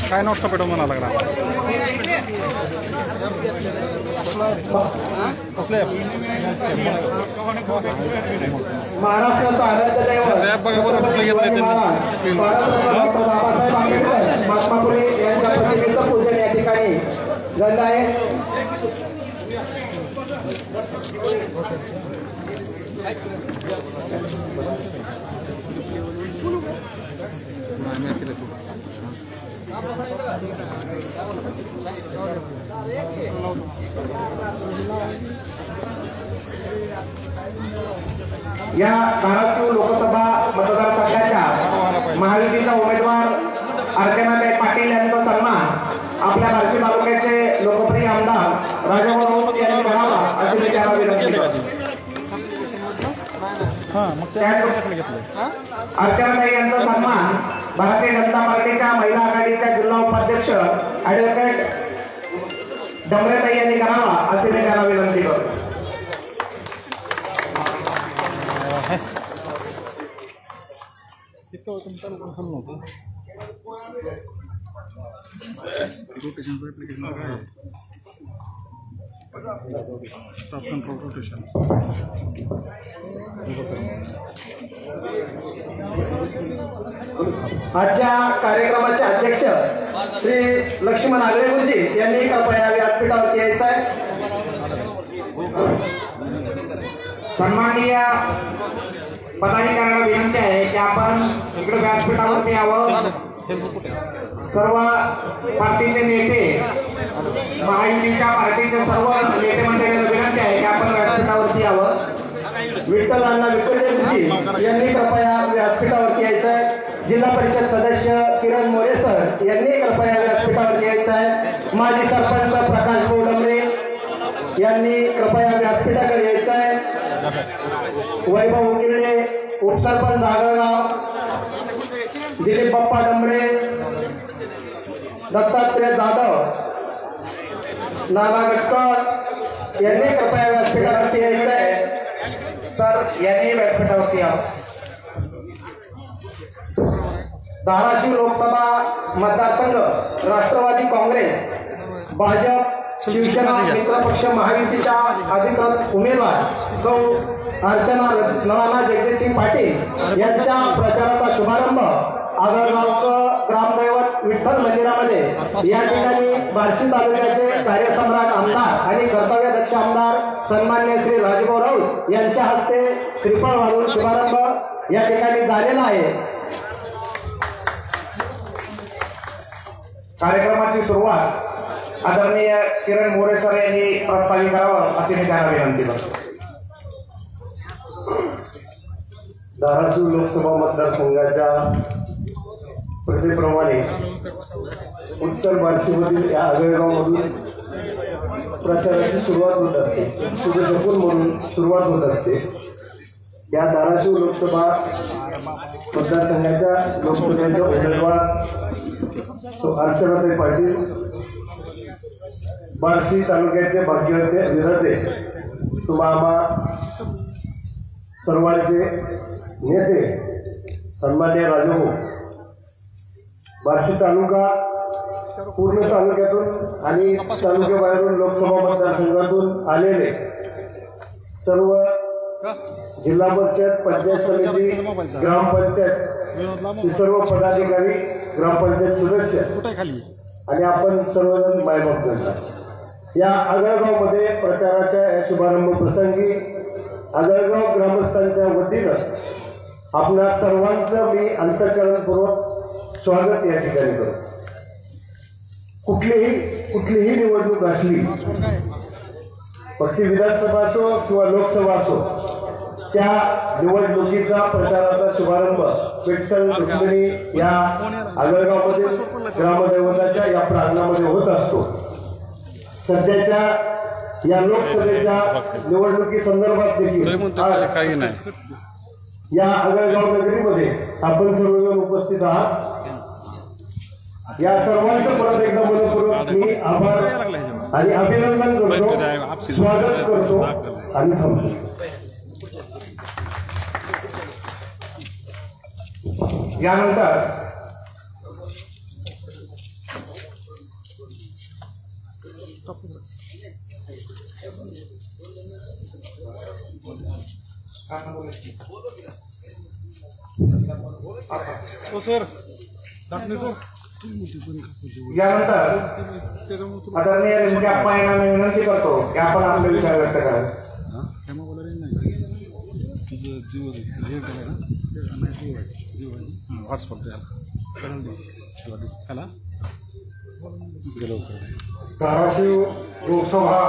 काय नोटचा पेटो म्हणा लागला महाराष्ट्राचा आनंद दैवत बाबासाहेब आंबेडकर महात्मा फुले यांच्या प्रतिमेचं पूजन या ठिकाणी झालं आहे. या धाराशिव लोकसभा मतदारसंघाच्या महायुतीचा उमेदवार अर्चनाताई पाटील यांचा सन्मान आपल्या बार्शी तालुक्याचे लोकप्रिय आमदार राजाभाऊ यांनी करावा अशी मी त्यांना विनंती करतो. अर्चनाताई यांचा सन्मान भारतीय जनता पार्टीच्या महिला आघाडीच्या जिल्हा उपाध्यक्ष ॲडव्होकेट डमरेताई यांनी करावा अशी मी त्यांना विनंती करतो. आजच्या कार्यक्रमाचे अध्यक्ष श्री लक्ष्मण आगळे गुरुजी यांनी कृपया व्यासपीठावरती यायचं आहे. सन्माननीय पदाधिकाऱ्यांना विनंती आहे की आपण इकडे व्यासपीठावरती यावं. सर्व पार्टीचे नेते महायुतीच्या पार्टीचे सर्व नेते मंडळींना विनंती आहे की आपण व्यासपीठावरती यावं. विठ्ठल अण्णा विठ्ठल यांनी कृपया व्यासपीठावरती यायचं आहे. जिल्हा परिषद सदस्य किरण मोरे सर यांनी कृपया व्यासपीठावरती यायचं आहे. माजी सरपंच प्रकाश भाऊ डमरे यांनी कृपया व्यासपीठाकडे यायचं आहे. वैभव उकिरडे उपसरपंच आगळगाव, दिलीप बाप्पा डमरे, दत्तात्रय जाधव, नाना गटकर यांनी कृपया व्यासपीठावरती यायचं आहे. सर यांनी व्यासपीठावरती यावं. धाराशिव लोकसभा मतदारसंघ राष्ट्रवादी काँग्रेस भाजप शिवसेना मित्रपक्ष महायुतीच्या अधिकृत उमेदवार सौ अर्चना नाना जगदीशसिंग पाटील यांच्या प्रचाराचा शुभारंभ आगळगावचं ग्रामदैवत विठ्ठल मंदिरामध्ये या ठिकाणी बार्शी तालुक्याचे कार्यसम्राट आमदार आणि कर्तव्यदक्ष आमदार सन्मान्य श्री राजभाऊ राऊत यांच्या हस्ते श्रीफळ वाढवून शुभारंभ या ठिकाणी झालेला आहे. कार्यक्रमाची सुरुवात आदरणीय किरण मोरे सर यांनी प्रस्तावित करावं अशी मी त्यांना विनंती करतो. धाराशिव लोकसभा मतदारसंघाच्या प्रथेप्रमाणे उत्तर बार्शीमधील या आगळगावमधून प्रचाराची सुरुवात होत असते. शुभशकून म्हणून सुरुवात होत असते. या धाराशिव लोकसभा मतदारसंघाच्या लोकसभेचे उमेदवार अर्चनाताई पाटील बार्शी तालुक्याचे भाग्यवंते विधाते तुम्हा सर्वांचे नेते सन्मान्य राजभाऊ, बार्शी तालुका पूर्ण तालुक्यातून आणि तालुक्याबाहेरून लोकसभा मतदारसंघातून आलेले सर्व जिल्हा परिषद, पंचायत समिती, ग्रामपंचायत सर्व पदाधिकारी, ग्रामपंचायत सदस्य आणि आपण सर्वजण मायबाप जनता या आगळगावमध्ये प्रचाराच्या शुभारंभ प्रसंगी आगळगाव ग्रामस्थांच्या वतीनं आपल्या सर्वांचं मी अंतःकरणपूर्वक स्वागत या ठिकाणी करतो. कुठलीही निवडणूक असली, पक्की विधानसभा असो किंवा लोकसभा असो, त्या निवडणुकीचा प्रचाराचा शुभारंभ विठ्ठल रुक्मिणी या आगळगावमध्ये ग्रामदैवताच्या या प्रांगणामध्ये होत असतो. सध्याच्या या लोकसभेच्या निवडणुकी संदर्भात देखील या आगळगाव नगरीमध्ये आपण सर्वजण उपस्थित आहात. या सर्वांचं परत एकदा मनपूर्वक मी आभार आणि अभिनंदन करतो, स्वागत करतो आणि थांबतो. यानंतर आदरणीय रेंजप्पा यांना मी विनंती करतो की आपण आपले विचार व्यक्त करावे. धाराशिव लोकसभा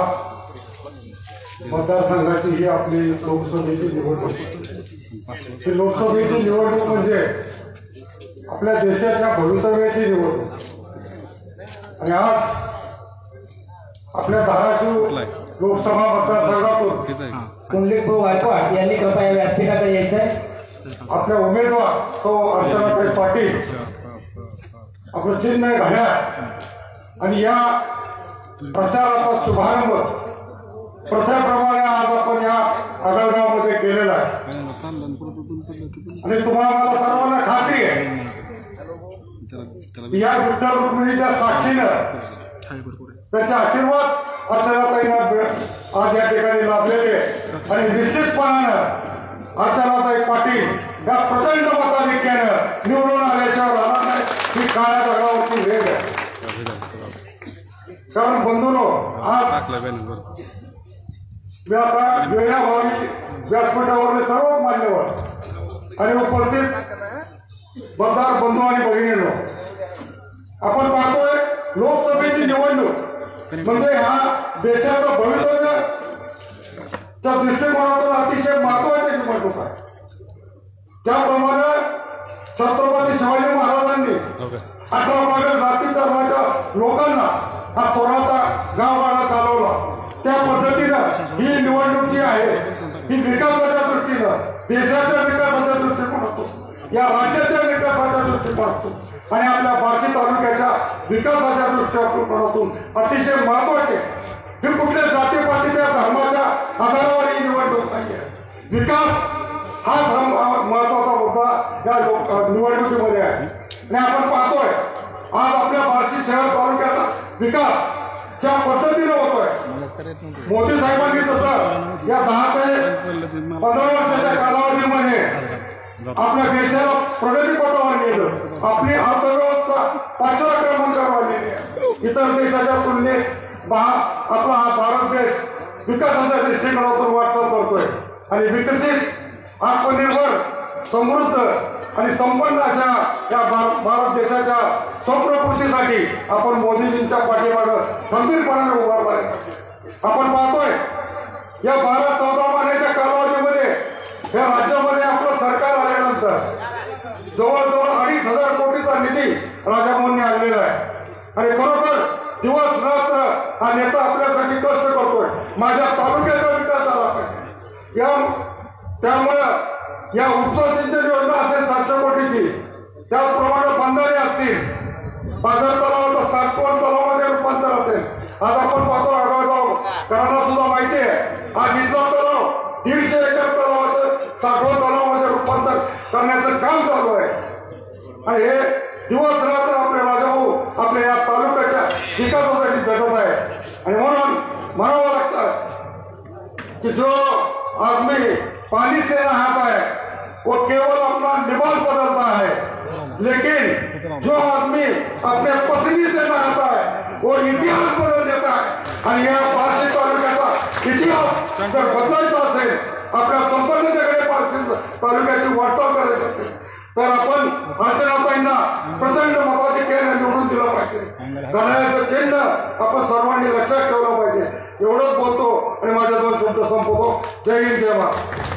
मतदारसंघाची ही आपली लोकसभेची निवडणूक. ही लोकसभेची निवडणूक म्हणजे आपल्या देशाच्या भवितव्याची निवडणूक. आणि आज आपल्या धाराशिव लोकसभा मतदारसंघातून कुंडलिक भाऊ गायकवाड यांनी कृपया व्यासपीठाकडे यायचंय. आपल्या उमेदवार सौ अर्चनाताई पाटील आपलं चिन्ह घड्याळ आणि या प्रचाराचा शुभारंभ प्रथेप्रमाणे आज आपण या आगळगावमध्ये केलेला आहे. आणि तुम्हाला मला सर्वांना खात्री आहे या विठ्ठल रुक्मिणीच्या साक्षीनं त्याचे आशीर्वाद अर्चनाताईंना आज या ठिकाणी लाभलेले आणि निश्चितपणानं अर्चनाताई पाटील या प्रचंड मताधिक्यानं निवडून आल्याशिवाय राहणार नाही. ही काळ्या दगडावरची वेळ आहे. कारण बंधूंनो आज आता वेळाभावी व्यासपीठावरले सर्व मान्यवर आणि उपस्थित मतदार बंधू आणि भगिनींनो, आपण पाहतोय लोकसभेची निवडणूक म्हणजे हा देशाचं भवितव्याच्या दृष्टिकोनातून अतिशय महत्वाची निवडणूक आहे. ज्याप्रमाणे छत्रपती शिवाजी महाराजांनी 18 जाती धर्माच्या लोकांना हा स्वराचा गावगाडा चालवला, त्या पद्धतीनं ही निवडणूक जी आहे ही विकासाच्या दृष्टीनं, देशाच्या विकासाच्या दृष्टिकोनातून, या राज्याच्या विकासाच्या दृष्टिकोनातून आणि आपल्या बार्शी तालुक्याच्या विकासाच्या दृष्टिकोनातून अतिशय महत्वाचे. ही कुठल्या जातीपातीच्या धर्माच्या आधारावर ही निवडणूक नाही आहे. विकास हाच महत्वाचा मुद्दा या निवडणुकीमध्ये आहे. आणि आपण पाहतोय आज आपल्या बार्शी शहर तालुक्याचा विकास ज्या पद्धतीने होतोय, मोदी साहेबांनी तसं या 10 ते 15 वर्षाच्या कालावधीमध्ये आपल्या देशाला प्रगतीपथावर नेलं. आपली अर्थव्यवस्था 5व्या क्रमांकावर आलेली आहे. इतर देशाच्या तुलनेत आपला हा भारत देश विकासाच्या दृष्टिकोनातून वाटचाल करतोय आणि विकसित, आत्मनिर्भर, समृद्ध आणि संपन्न अशा या भारत देशाच्या स्वप्नपूर्तीसाठी आपण मोदीजींच्या पाठीमागे खंबीरपणाने उभारला आहे. आपण पाहतोय या 12-14 महिन्याच्या कालावधीमध्ये या राज्यामध्ये आपलं सरकार आल्यानंतर जवळजवळ 2,500 कोटीचा निधी राजाभाऊंनी आणलेला आहे. आणि खरोखर दिवस रात्र हा नेता आपल्यासाठी कष्ट करतोय. माझ्या तालुक्याचा विकास झाला पाहिजे. त्यामुळं या उपसा सिंचन योजना असेल 700 कोटीची, त्याचप्रमाणे बंधारे असतील, बाजार तलावाचा 7 तलावामध्ये रूपांतर असेल. आज आपण पाहतो आगळगाव करांना सुद्धा माहिती आहे आज इथला तलाव 150 एकर तलावाचं 60 तलावामध्ये रूपांतर करण्याचं काम चालू आहे. आणि हे दिवस रात्र आपले राजाभाऊ आपल्या या तालुक्याच्या विकासासाठी झटत आहे. आणि म्हणून म्हणावं लागतं कि जो आदमी पानी से नहाता है वो केवल अपना लिबास बदलता है, लेकिन जो आदमी अपने पसंदी से नहाता है वो इतिहास बदल देता है. आणि या बार्शी तालुक्याचा इतिहास जर बदलायचा असेल, आपल्या संपन्न जगाने बार्शी तालुक्याची वाटचाल करायची असेल तर आपण अर्चनाताईंना प्रचंड मताधिक्याने निवडून दिलं पाहिजे. घड्याळाचं चिन्ह आपण सर्वांनी लक्षात ठेवलं पाहिजे. एवढंच बोलतो आणि माझ्या 2 शब्द संपवतो. जय हिंद, जय महाराष्ट्र.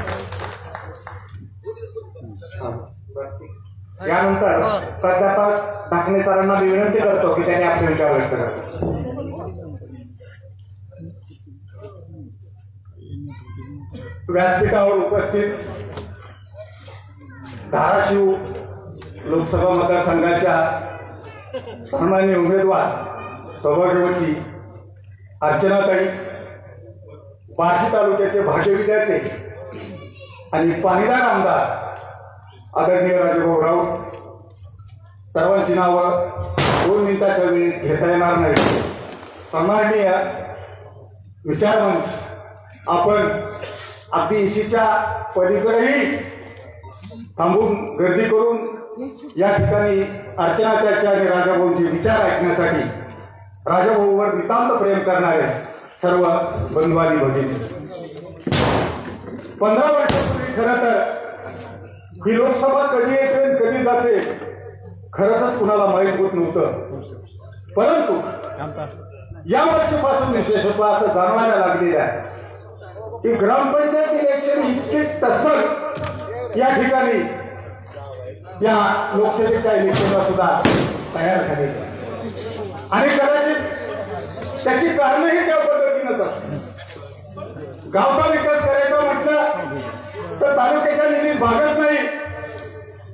यानंतर प्राध्यापक ढाकणे सरांना मी विनंती करतो की त्यांनी आपले विचार व्यक्त करावे. व्यासपीठावर उपस्थित धाराशिव लोकसभा मतदारसंघाच्या सन्माननीय उमेदवार सौभाग्यवती अर्चनाताई, बार्शी तालुक्याचे भाजप विद्यार्थी आणि पाणीदार आमदार आदरणीय राजाभाऊ राऊत, सर्वांची नावं 2 मिनिटाच्या वेळी घेता येणार नाही. सन्माननीय विचारमंच, आपण अगदी इशीच्या पलीकडेही थांबून गर्दी करून या ठिकाणी अर्चना त्याच्या आणि राजाभाऊंचे विचार ऐकण्यासाठी राजाभाऊवर नितांत प्रेम करणारे सर्व बंधुवाली भगिनी, 15 वर्षापूर्वी खरं तर ही लोकसभा कधी येते आणि कधी जाते खरंच कुणाला माहीत होत नव्हतं. परंतु या वर्षापासून विशेषतः असं जाणवायला लागलेलं आहे की ग्रामपंचायत इलेक्शन इतके तसं या ठिकाणी या लोकसभेच्या इलेक्शनला सुद्धा तयार झाले आणि कदाचित त्याची कारणही त्या पद्धतीनंच असतात. गावचा विकास करायचा म्हटलं तर तालुक्याच्या निधीत भागत नाही,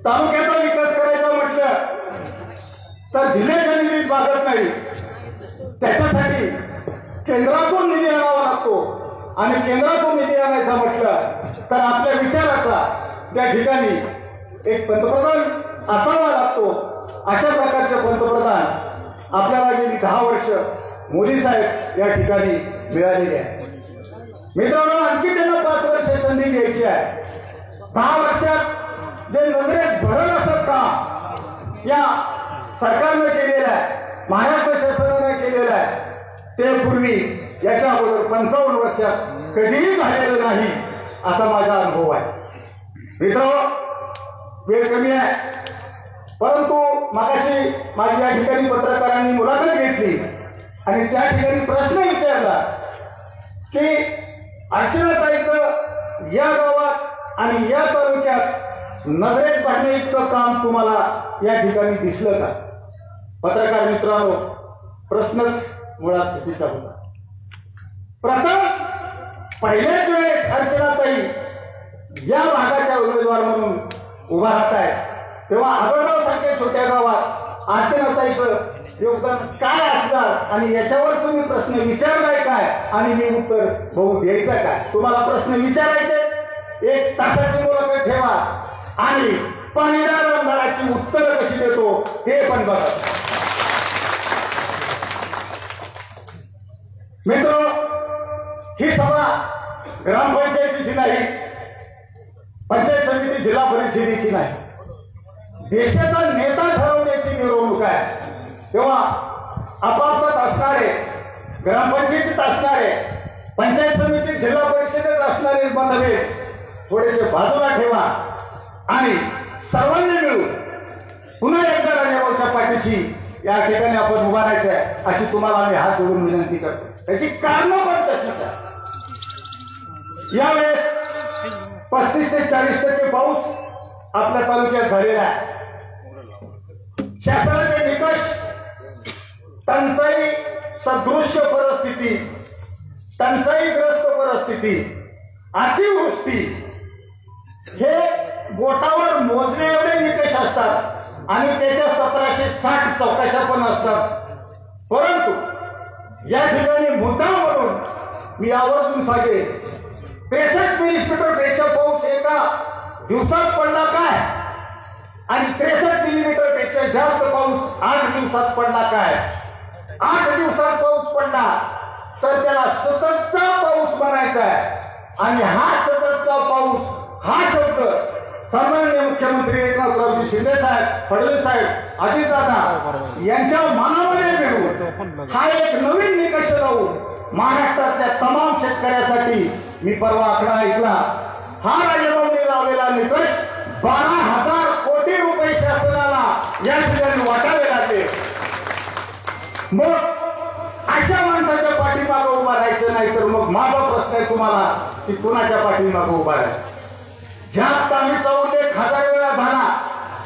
तालुक्याचा विकास करायचा म्हटलं तर जिल्ह्याच्या निधीत भागत नाही. त्याच्यासाठी केंद्रातून निधी आणावा लागतो आणि केंद्रातून निधी आणायचा म्हटलं तर आपल्या विचाराचा त्या ठिकाणी एक पंतप्रधान असावा लागतो. अशा प्रकारचे पंतप्रधान आपल्याला गेली 10 वर्ष मोदी साहेब या ठिकाणी मिळालेले आहे. मित्रांनो, आणखी त्यांना 5 वर्ष संधी द्यायची आहे. 10 वर्षात जे नजरेत भरल असं काम या सरकारनं केलेलं आहे, महाराष्ट्र शासनाने केलेलं आहे, ते पूर्वी याच्या अगोदर 55 वर्षात कधीही झालेलं नाही असा माझा अनुभव आहे. मित्रांनो, वेळ कमी आहे, परंतु मागाशी माझी या ठिकाणी पत्रकारांनी मुलाखत घेतली आणि त्या ठिकाणी प्रश्न विचारला की अर्चनाताईचं या गावात आणि या तालुक्यात नजरेत पाडणे इतकं काम तुम्हाला या ठिकाणी दिसलं का? पत्रकार मित्रांनो, प्रश्नच मुळात चुकीचा होता. प्रथम पहिल्याच वेळेस अर्चनाताई या भागाच्या उमेदवार म्हणून उभा राहत आहे तेव्हा आगळगाव सारख्या छोट्या गावात अर्चनाताईचं योगदान काय असणार आणि याच्यावर तुम्ही प्रश्न विचारलाय काय आणि मी उत्तर बघू द्यायचं काय? तुम्हाला प्रश्न विचारायचे, 1 तासाची मुलाखत ठेवा आणि पाणीदार आमदाराची उत्तरं कशी देतो ते पण बघा. मित्र, ही सभा ग्रामपंचायतीची नाही, पंचायत समिती जिल्हा परिषदेची नाही, देशाचा नेता ठरवण्याची मिरवणूक आहे. तेव्हा आपापसात असणारे, ग्रामपंचायतीत असणारे, पंचायत समितीत जिल्हा परिषदेत असणारे मतभेद थोडेसे बाजूला ठेवा आणि सर्वांनी मिळून पुन्हा एकदा राजाभाऊच्या पाठीशी या ठिकाणी आपण उभा राहायचं आहे अशी तुम्हाला आम्ही हात जोडून विनंती करतो. त्याची कारणं पण तशीच आहे. यावेळेस 35 ते 40% पाऊस आपल्या तालुक्यात झालेला आहे. शासनाचे निकष, टंचाई सदृश्य परिस्थिती, टंचाईग्रस्त परिस्थिती, अतिवृष्टी हे बोटावर मोजणे एवढे निकष असतात आणि त्याच्या 1760 चौकशा पण असतात. परंतु या ठिकाणी मुद्दा म्हणून मी आवर्जून सांगेन, 63 मिलीमीटर पेक्षा पाऊस एका दिवसात पडला काय आणि 63 मिलीमीटर पेक्षा जास्त पाऊस 8 दिवसात पडला काय? 8 दिवसात पाऊस पडला तर त्याला सततचा पाऊस म्हणायचा आहे आणि हा सततचा पाऊस हा शब्द सन्माननीय मुख्यमंत्री एकनाथरावजी शिंदे साहेब, फडणवीस साहेब, अजितदादा यांच्या मनामध्ये मिळवून हा एक नवीन निकष लावून महाराष्ट्रातल्या तमाम शेतकऱ्यासाठी मी परवा आकडा ऐकला, हा राजाभाऊंनी लावलेला निकष 12,000 कोटी रुपये शासनाला या ठिकाणी वाटावे लागले. मग अशा माणसाच्या पाठीमागं उभा राहायचं नाही तर मग माझा प्रश्न आहे तुम्हाला की कुणाच्या पाठीमागं उभा राहायचं? ज्या तामीचा उल्लेख 1000 वेळा झाला,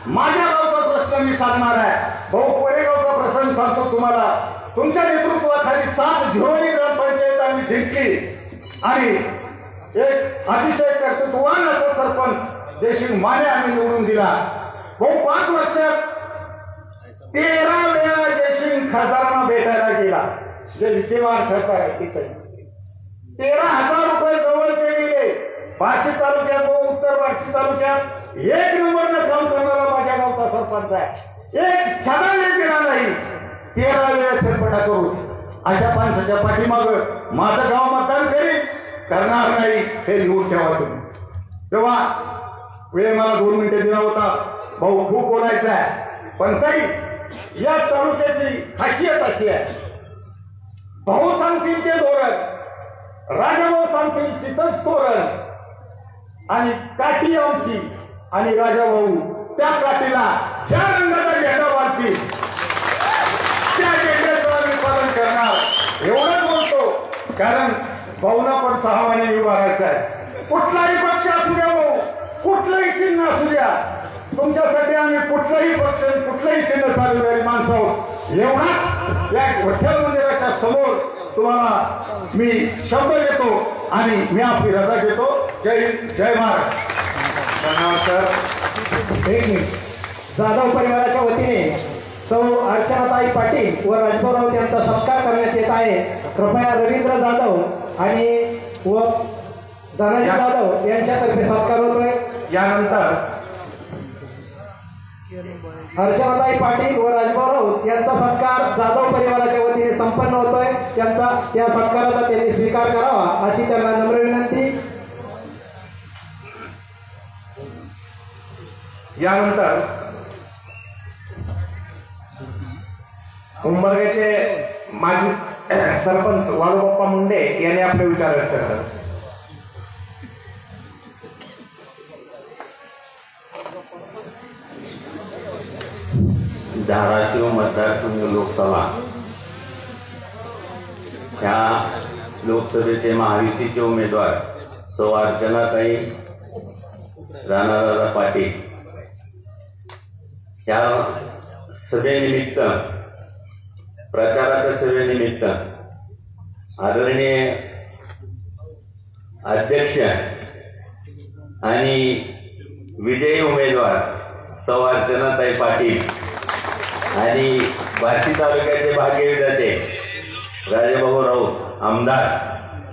माझ्या गावचा प्रश्न मी सांगणार आहे. भाऊ कोरेगावचा प्रश्न सांगतो तुम्हाला. तुमच्या नेतृत्वाखाली 7-0 ग्रामपंचायत आम्ही जिंकली आणि एक अतिशय कर्तृत्ववान असा सरपंच जयसिंग माने आम्ही निवडून दिला. भाऊ 5 वर्षात 13 वेळा जयसिंग खासदारांना भेटायला गेला. जे विद्यमान सरकार आहे तिथे 13,000 रुपये जवळ केलेले बार्शी तालुक्यात, उत्तर बार्शी तालुक्यात 1 नंबरनं काम करणारा माझ्या गावचा सरपंच सरपंच आहे, एक छादाने दिला नाही, 13 वेळा फेरफटा करून अशा माणसाच्या पाठीमाग माझं गाव मतदान करीन करणार नाही हे लिहून ठेवा तुम्ही. तेव्हा वेळ मला 2 मिनिटं दिला होता, भाऊ खूप बोलायचं आहे, पण ताई या तालुक्याची खासियत अशी आहे, भाऊ सांगतील ते धोरण, राजाभाऊ सांगतील तिथंच तोरण, आणि काठी आमची आणि राजाभाऊ त्या काठीला ज्या रंगाचा झेंडा बांधतील त्या झेंड्याचं आम्ही पालन करणार एवढंच बोलतो. कारण भाऊना पण 6 महिने उभा राहायचा आहे. कुठलाही पक्ष असू द्या भाऊ, कुठलंही चिन्ह असू द्या, तुमच्यासाठी आम्ही कुठलाही पक्ष कुठलंही चिन्ह चालवणारी माणसं आहोत. एवढाच या विठ्ठल मंदिराच्या समोर तुम्हाला मी शब्द देतो आणि मी आपली रजा घेतो. जय हिंद, जय महाराष्ट्र. धन्यवाद सर. एक मिनिट. जाधव परिवाराच्या वतीने सौ अर्चनाताई पाटील व राजभाऊराव यांचा सत्कार करण्यात येत आहे. कृपया रवींद्र जाधव आणि व धनाजी जाधव यांच्यातर्फे सत्कार होतोय. यानंतर अर्चनाताई पाटील व राजभाऊराव यांचा सत्कार जाधव परिवाराच्या वतीने संपन्न होतोय. त्यांचा त्या सत्काराचा त्यांनी स्वीकार करावा अशी त्यांना नम्र विनंती. यानंतर उंबरग्याचे माजी सरपंच वाळूबाप्पा मुंडे यांनी आपले विचार व्यक्त करतात. धाराशिव मतदारसंघ लोकसभा ह्या लोकसभेचे महायुतीचे उमेदवार सौ अर्चनाताई राणादादा पाटील ह्या सभेनिमित्त, प्रचाराच्या सभेनिमित्त आदरणीय अध्यक्ष आणि विजयी उमेदवार सौ अर्चनाताई पाटील आणि बार्शी तालुक्याचे भाग्यविधाते राजाभाऊ राऊत आमदार,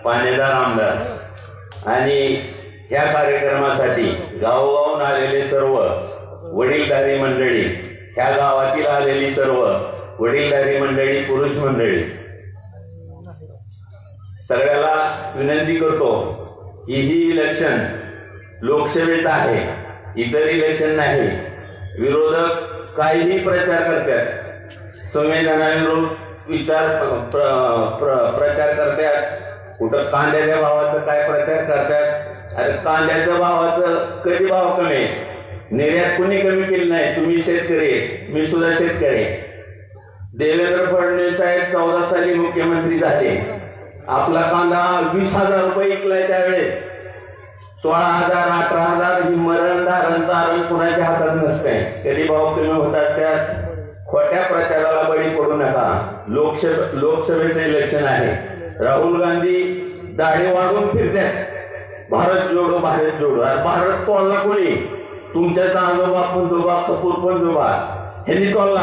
पाणेदार आमदार आणि ह्या कार्यक्रमासाठी गावोगावून आलेले सर्व वडीलधारी मंडळी, ह्या गावातील आलेली सर्व वडीलधारी मंडळी, पुरुष मंडळी, सगळ्याला विनंती करतो की ही इलेक्शन लोकसभेचं आहे, इतर इलेक्शन नाही. विरोधक काहीही प्रचार करतात, संविधानाविरोध प्रचार करतात, कुठं कांद्याच्या भावाचं काय प्रचार करतात. अरे कांद्याच्या भावाचं कधी भाव कमी, निर्यात कुणी कमी केली नाही. तुम्ही शेतकरी, मी सुद्धा शेतकरी. देवेंद्र फडणवीस साहेब 14 साली मुख्यमंत्री झाले, आपला कांदा 20,000 रुपये विकलाय त्यावेळेस. 16,000, 18,000 ही मरण धारण कुणाच्या हातात नसते. कधी भाव कमी होतात. त्यात खोट्या प्रचाराला बळी पडू नका. लोकसभेचं इलेक्शन आहे. राहुल गांधी दाढी वाढून फिरतात, भारत जोडो भारत जोडो. भारत तोडला कोणी? तुमच्याचा आजोबा पंजोबा कपूर पंजोबा ह्यांनी तोडला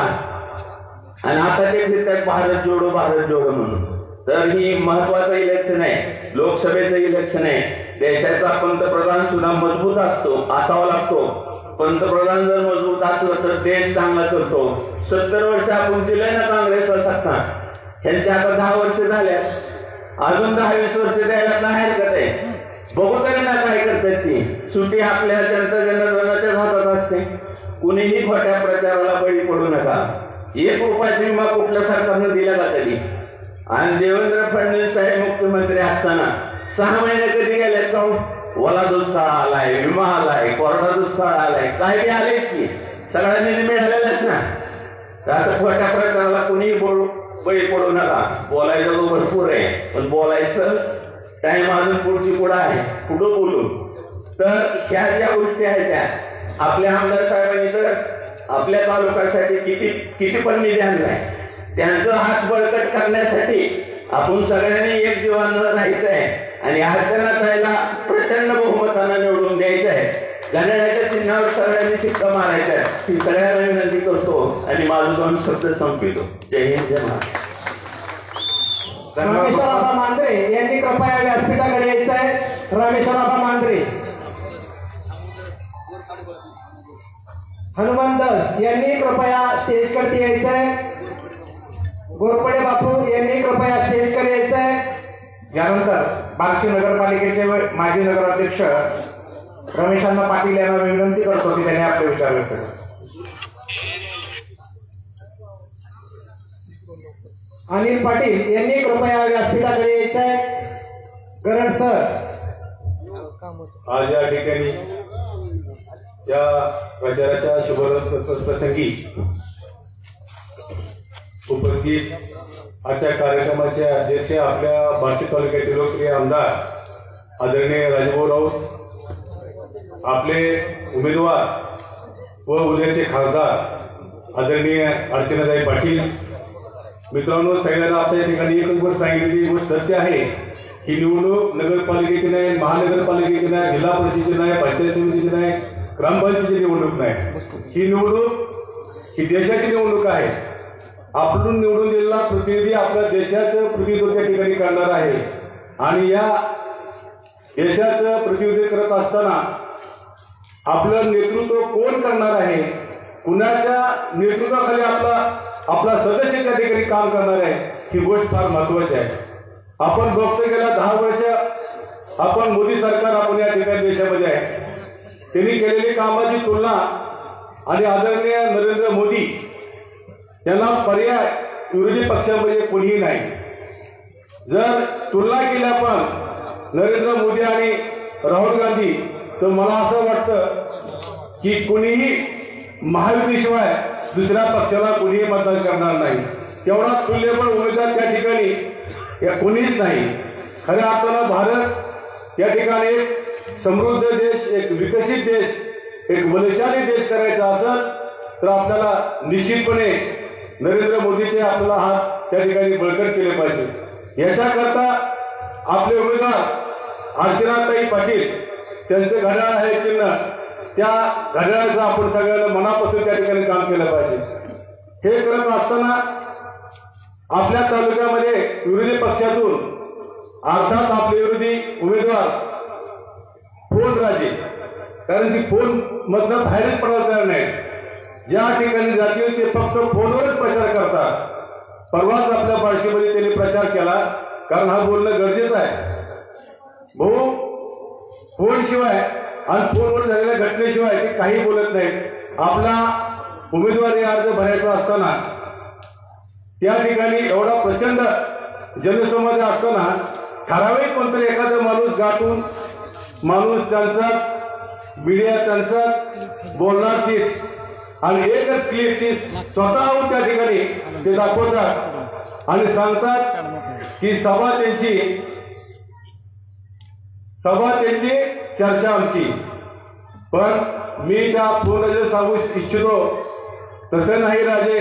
आणि आता ते फिरतात भारत जोडो म्हणून. तर ही महत्वाचं इलेक्शन आहे, लोकसभेचं इलेक्शन आहे. देशाचा पंतप्रधान सुद्धा मजबूत असावा लागतो. पंतप्रधान जर मजबूत असलं तर देश चांगला चालतो. 70 वर्ष आपण दिलंय ना काँग्रेसला सत्ता, ह्यांच्या आता 10 वर्ष झाल्या, अजून 10-20 वर्ष द्यायला नाही हरकत आहे. बघू तरी ना काय करतात ती. सुटी आपल्या जनता जनार्दनाच्याच हातात असते. कुणीही खोट्या प्रचाराला बळी पडू नका. 1 रुपयाचा विमा कुठल्या सरकारनं दिला का कधी? आणि देवेंद्र फडणवीस साहेब मुख्यमंत्री असताना 6 महिने कधी गेलेत का? ओला दुष्काळ आलाय, विमा आलाय, कोरडा दुष्काळ आलाय, काय बी आलेच की सगळ्यांनी मिळालेलंच ना. असं खोट्या प्रकाराला कुणीही बळी पडू नका. बोलायचं तो भरपूर आहे, पण बोलायचं टाइम अजून पुढं आहे, कुठं बोलू. तर ह्या ज्या गोष्टी आहेत त्या आपल्या आमदार साहेबांनी तर आपल्या तालुक्यासाठी किती पण निधी आणलाय. त्यांचं हात बळकट करण्यासाठी आपण सगळ्यांनी एक जीवानं राहायचं आहे आणि अर्चनाताईला प्रचंड बहुमतानं निवडून द्यायचं आहे. घड्याळाच्या चिन्हावर सगळ्यांनी शिक्का मारायचा आहे ही सगळ्यांना विनंती करतो आणि माझं 2 शब्द संपवितो. जय हिंद, जय महाराष्ट्र. रामेश्वरराव मांजरे यांनी कृपया व्यासपीठाकडे यायचं आहे. रामेश्वरराव मांजरे. हनुमंतदास यांनी कृपया स्टेजकडे यायचंय. गोरपडे बापू यांनी कृपया स्टेजकडे यायचंय. यानंतर बार्शी नगरपालिकेचे माजी नगराध्यक्ष रमेशांना पाटील यांना विनंती करतो की त्यांनी आपले विचार व्यक्त करावे. अनिल पाटील यांनी कृपया व्यासपीठाकडे यायचंय. गरड सर. आज या ठिकाणी या प्रचाराच्या शुभप्रसंगी उपस्थित आजच्या कार्यक्रमाचे अध्यक्ष आपल्या बार्शी तालुक्याचे लोकप्रिय आमदार आदरणीय राजभाऊ राऊत, आपले उमेदवार व उद्याचे खासदार आदरणीय अर्चनाताई पाटील. मित्रांनो, सगळ्यांना आपल्या ठिकाणी एकच गोष्ट सांगितलेली गोष्ट सत्य आहे. ही निवडणूक नगरपालिकेची नाही, महानगरपालिकेची नाही, जिल्हा परिषदेची नाही, पंचायत समितीची नाही, ग्रामपंचायतीची निवडणूक नाही. ही निवडणूक ही देशाची निवडणूक आहे. आपण निवडून दिलेला प्रतिनिधी आपल्या देशाचं प्रतिनिधित्व त्या ठिकाणी करणार आहे. आणि या देशाचं प्रतिनिधित्व करत असताना आपलं नेतृत्व कोण करणार आहे, कुणाच्या नेतृत्वाखाली आपला सदस्य त्या ठिकाणी काम करणार आहे, ही गोष्ट फार महत्वाची आहे. आपण बघतो गेल्या 10 वर्ष आपण मोदी सरकार आपण या ठिकाणी देशामध्ये आहे. त्यांनी केलेली कामाची तुलना आणि आदरणीय नरेंद्र मोदी यांना पर्याय विरोधी पक्षामध्ये कोणीही नाही. जर तुलना केली आपण नरेंद्र मोदी आणि राहुल गांधी, तर मला असं वाटतं की कोणीही महायुतीशिवाय दुसऱ्या पक्षाला कोणीही मतदान करणार नाही. तेवढा तुल्यबळ उमेदवार त्या ठिकाणी कोणीच नाही. खऱ्या अर्थानं भारत या ठिकाणी एक समृद्ध देश, एक विकसित देश, एक बलशाली देश करायचा असेल तर आपल्याला निश्चितपणे नरेंद्र मोदीचे आपल्याला हात त्या ठिकाणी बळकट केले पाहिजे. याच्याकरता आपले उमेदवार अर्चनाताई पाटील त्यांचे घड्याळ आहे चिन्ह, त्या घड्याळाचं आपण सगळ्यांना मनापासून त्या ठिकाणी काम केलं पाहिजे. हे करत असताना आपल्या तालुक्यामध्ये विरोधी पक्षातून अर्थात आपले विरोधी उमेदवार फोन राजे, कारण की फोन मधनं बाहेरच पडत नाही. ज्या ठिकाणी जातील ते फक्त फोनवरच प्रचार करतात. परवाच आपल्या बार्शीमध्ये त्यांनी प्रचार केला, कारण हा बोलणं गरजेचं आहे. भाऊ फोन शिवाय आणि फोनवर झालेल्या घटनेशिवाय ते काही बोलत नाहीत. आपला उमेदवारी अर्ज भरायचा असताना त्या ठिकाणी एवढा प्रचंड जनसमुदाय असताना ठराविक कोणतरी एखादा माणूस गाठून माणूस त्यांचाच मीडिया त्यांचाच बोलणार तीच आणि एकच क्लिप ती स्वतःहून त्या ठिकाणी ते दाखवतात आणि सांगतात की सभा त्यांची चर्चा आमची. पण मी त्या फोनवर सांगू इच्छितो, तसं नाही राजे,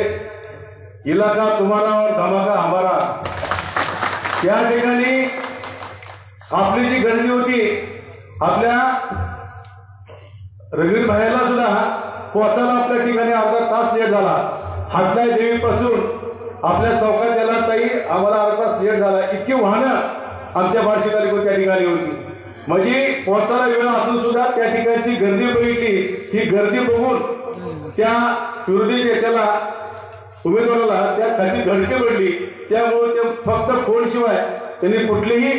इलाका तुम्हारा और धमाका हमारा. त्या ठिकाणी आपली जी गर्दी होती, आपल्या रवींद्र भाईला सुद्धा पोहोचायला आपल्या ठिकाणी अर्धा तास लेट झाला. हातलाई देवीपासून आपल्या चौकात यायला ताई आम्हाला अर्धा तास लेट झाला. इतकी वाहनं आमच्या बार्शी तालुक्यात त्या ठिकाणी होती. म्हणजे पोहोचायला वेळ असून सुद्धा त्या ठिकाणची गर्दी बघितली. ही गर्दी बघून त्या विरोधी नेत्याला उमेदवाराला त्या खाली धडकी पडली. त्यामुळे ते फक्त फोन शिवाय त्यांनी कुठलीही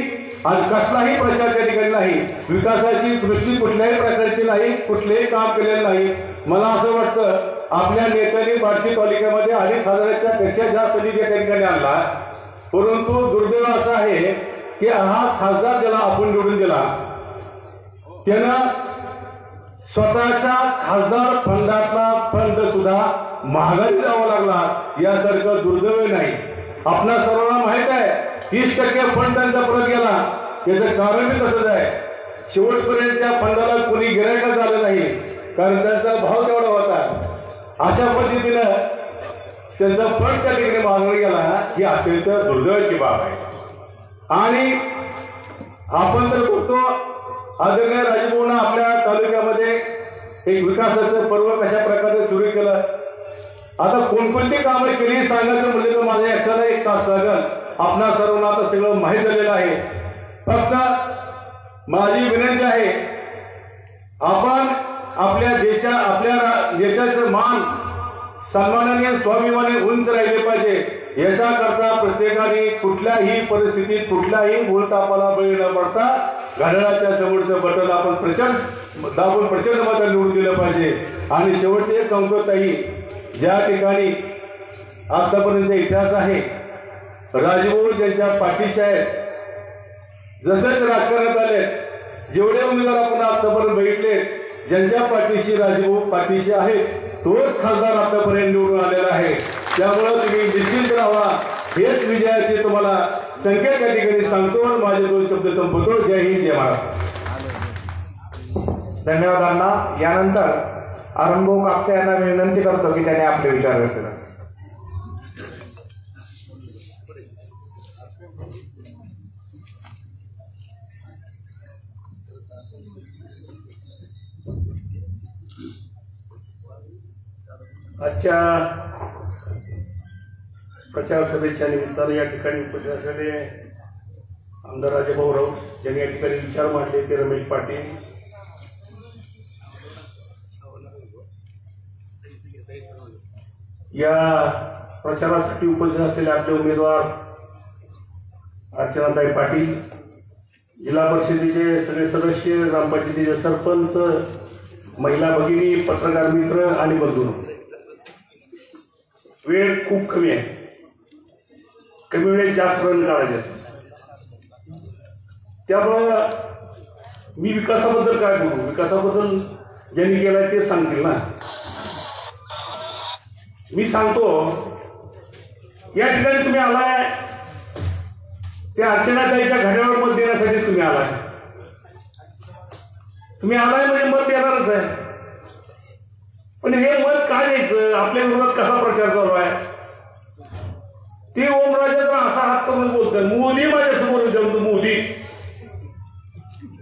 आज कसलाही प्रचार त्या ठिकाणी नाही, विकासाची दृष्टी कुठल्याही प्रकारची नाही, कुठलेही काम केलेलं नाही. मला असं वाटतं आपल्या नेत्यांनी बार्शी तालुक्यामध्ये 2,500च्या पेक्षा जास्त निधी त्या ठिकाणी आणला. परंतु दुर्दैव असं आहे की हा खासदार ज्याला आपण निवडून दिला त्यानं स्वतःच्या खासदार फंडाचा फंड सुद्धा महागाई जावा लागला. यासारखं दुर्दैव नाही. आपल्या सर्वांना माहित आहे 30% फंड त्यांचा परत गेला. याचं कारण तसंच आहे. शेवटपर्यंत त्या फंडाला कोणी गिरायका झालं नाही, कारण त्यांचा भाव तेवढा होता. अशा पद्धतीनं त्यांचा फंड त्या ठिकाणी मागणी गेला. ही अत्यंत दुर्दैवाची बाब आहे. आणि आपण तर बघतो आदरणीय राजभाऊंना आपल्या तालुक्यामध्ये एक विकासाचं पर्व कशा प्रकारे सुरू केलं. आता कोणकोणती कामं केली सांगायचं म्हणजे तर माझ्या एकट्याला 1 तास लागेल. आपणा सर्वांना आता सगळं माहीत झालेलं आहे. फक्त माझी विनंती आहे, आपण आपल्या देशाचं मान सन्मानाने स्वाभिमानी उंच राहिले पाहिजे। याच्याकरता प्रत्येकाने कुठल्याही परिस्थितीत कुठल्याही भूलतापाला बळी न पडता घड्याळाच्या समोरचं बटन आपण दाबून प्रचंड मताने निवडून दिलं पाहिजे। आणि शेवटी एक सांगतो ताई, ज्या ठिकाणी आतापर्यंत इतिहास आहे, राजभाऊ ज्यांच्या पाठीशी आहेत, जसंच राजकारणात आले जेवढे उमेदवार आपण आतापर्यंत बघितले, ज्यांच्या पाठीशी राजभाऊ पाठीशी आहेत, तोच खासदार आतापर्यंत निवडून आलेला आहे। त्यामुळे तुम्ही निश्चित राहा, हेच विजयाचे तुम्हाला संकेत या ठिकाणी सांगतो आणि माझे 2 शब्द संपवतो। जय हिंद, जय महाराष्ट्र। धन्यवाद अण्णा। यानंतर अरुणभाऊ कापसे यांना विनंती करतो की त्यांनी आपले विचार व्यक्त करावे। आजच्या प्रचार सभेच्या निमित्तानं या ठिकाणी उपस्थित असलेले आमदार राजेभाऊ राऊत यांनी या ठिकाणी विचार मांडले ते रमेश पाटील, या प्रचारासाठी उपस्थित असलेले आपले उमेदवार अर्चनाताई पाटील, जिल्हा परिषदेचे सगळे सदस्य, ग्रामपंचायतीचे सरपंच, महिला भगिनी, पत्रकार मित्र आणि बंधू, वेळ खूप कमी आहे, कमी वेळेत जास्त रन काढायचे। त्यामुळं मी विकासाबद्दल काय बोलू, विकासाबद्दल ज्यांनी केलाय ते सांगतील ना। मी सांगतो, या ठिकाणी तुम्ही आलाय त्या अर्चनाताईच्या घड्याळावर मत देण्यासाठी तुम्ही आलाय म्हणजे मत देणारच आहे। पण हे मत काय द्यायचं, आपल्या विरोधात कसा प्रचार चालू आहे ते ओमराजेचा असा हात करून बोलतोय, मोदी माझ्यासमोर विचारतो, मोदी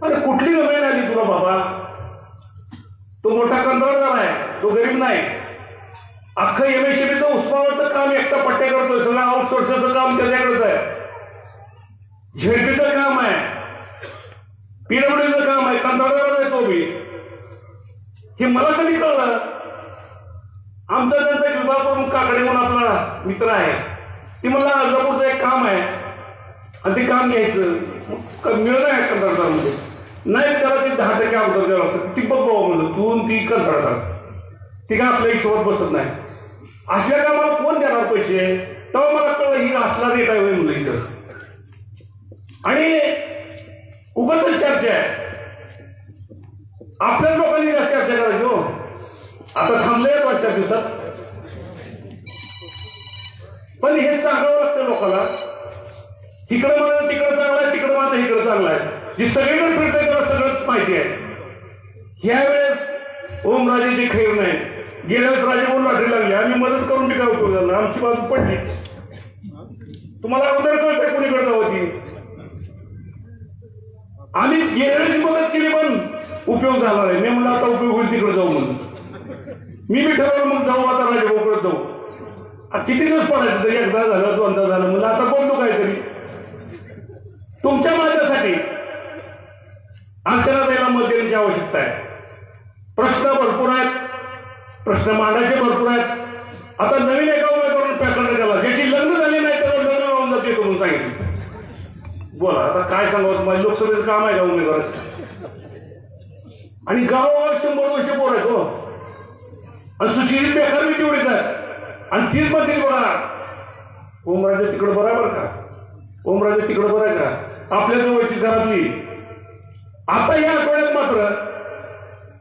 अरे कुठली गमेन आली तुला बाबा, तो मोठा कंत्राटदार आहे, तो गरीब नाही। अख्खं एमएससीबीचं उस्मानाचं काम एकटा पट्ट्या करतोय, सगळं आउटसोर्सचं काम त्याच्याकडेच आहे, झेडपीचं काम आहे, पीडब्ल्यूचं काम आहे, कंत्राटदार आहे तो बी। हे मला कधी कळलं, आमचा त्यांचा एक विभाग प्रमुख काकडे म्हणून आपला मित्र आहे, ती मला अर्जापूरचं एक काम आहे आणि ते काम घ्यायचं मिळत आहे कंत्राटदारमध्ये, नाही त्याला ते 10% अगोदर द्यावं लागतं, ती बघ बाबा म्हणलं तू ती कंत्राटदार, ती काय आपल्या हिशोबात बसत नाही, असल्या कामाला कोण देणार पैसे, तेव्हा मला कळलं ही असला रेट आहे म्हणलं इथं। आणि उगाच चर्चा आहे, आपल्या लोकांनी चर्चा करायची हो, आता थांबले 5-4 दिवसात, पण हे सांगावं लागतं लोकांना, तिकडं माझं तिकडं चांगलं आहे, तिकडं माझं इकडं चांगलं आहे, जी सगळीकडे फिरतंय त्याला सगळंच माहिती आहे। यावेळेस ओमराजेची खैर नाही, गेल्या वेळेस राजेभाऊ लाटरी लागली, आम्ही मदत करून ती काय उपयोग झाला, आमची बाजू पडली, तुम्हाला अगोदर कळतंय कोणीकडे होती, आम्ही गेल्याची मदत केली पण उपयोग झाला नाही। मी म्हणलं आता उपयोग होईल तिकडे जाऊ म्हणून, मी ठरवलं मग जाऊ आता राजेभाऊकडे जाऊ। किती दिवस पडायचं तरी, एकदा झालं 2दा झालं, म्हणलं आता बोलतो काहीतरी तुमच्या माझ्यासाठी अर्चनाताईला मत देण्याची आवश्यकता आहे। प्रश्न भरपूर आहेत, प्रश्न मांडायचे भरपूर आहेत। आता नवीन एका उमेदवाराने पॅटर्न केला, ज्याची लग्न झाली नाही त्याला लग्न लावून जाते करून सांगितलं, बोला आता काय सांगावं, माझ्या लोकसभेचं काम आहे का उमेदवाराचं, आणि गावावर 100-200 पोर आहेत हो, आणि सुशिक्षित बेकार मी तेवढीच आहे, आणि तीच मध्ये बघा ओमराजे तिकडं बरोबर का, ओमराजे तिकडं बरं आहे का, आपल्या जवळची घरातली। आता या आठवड्यात मात्र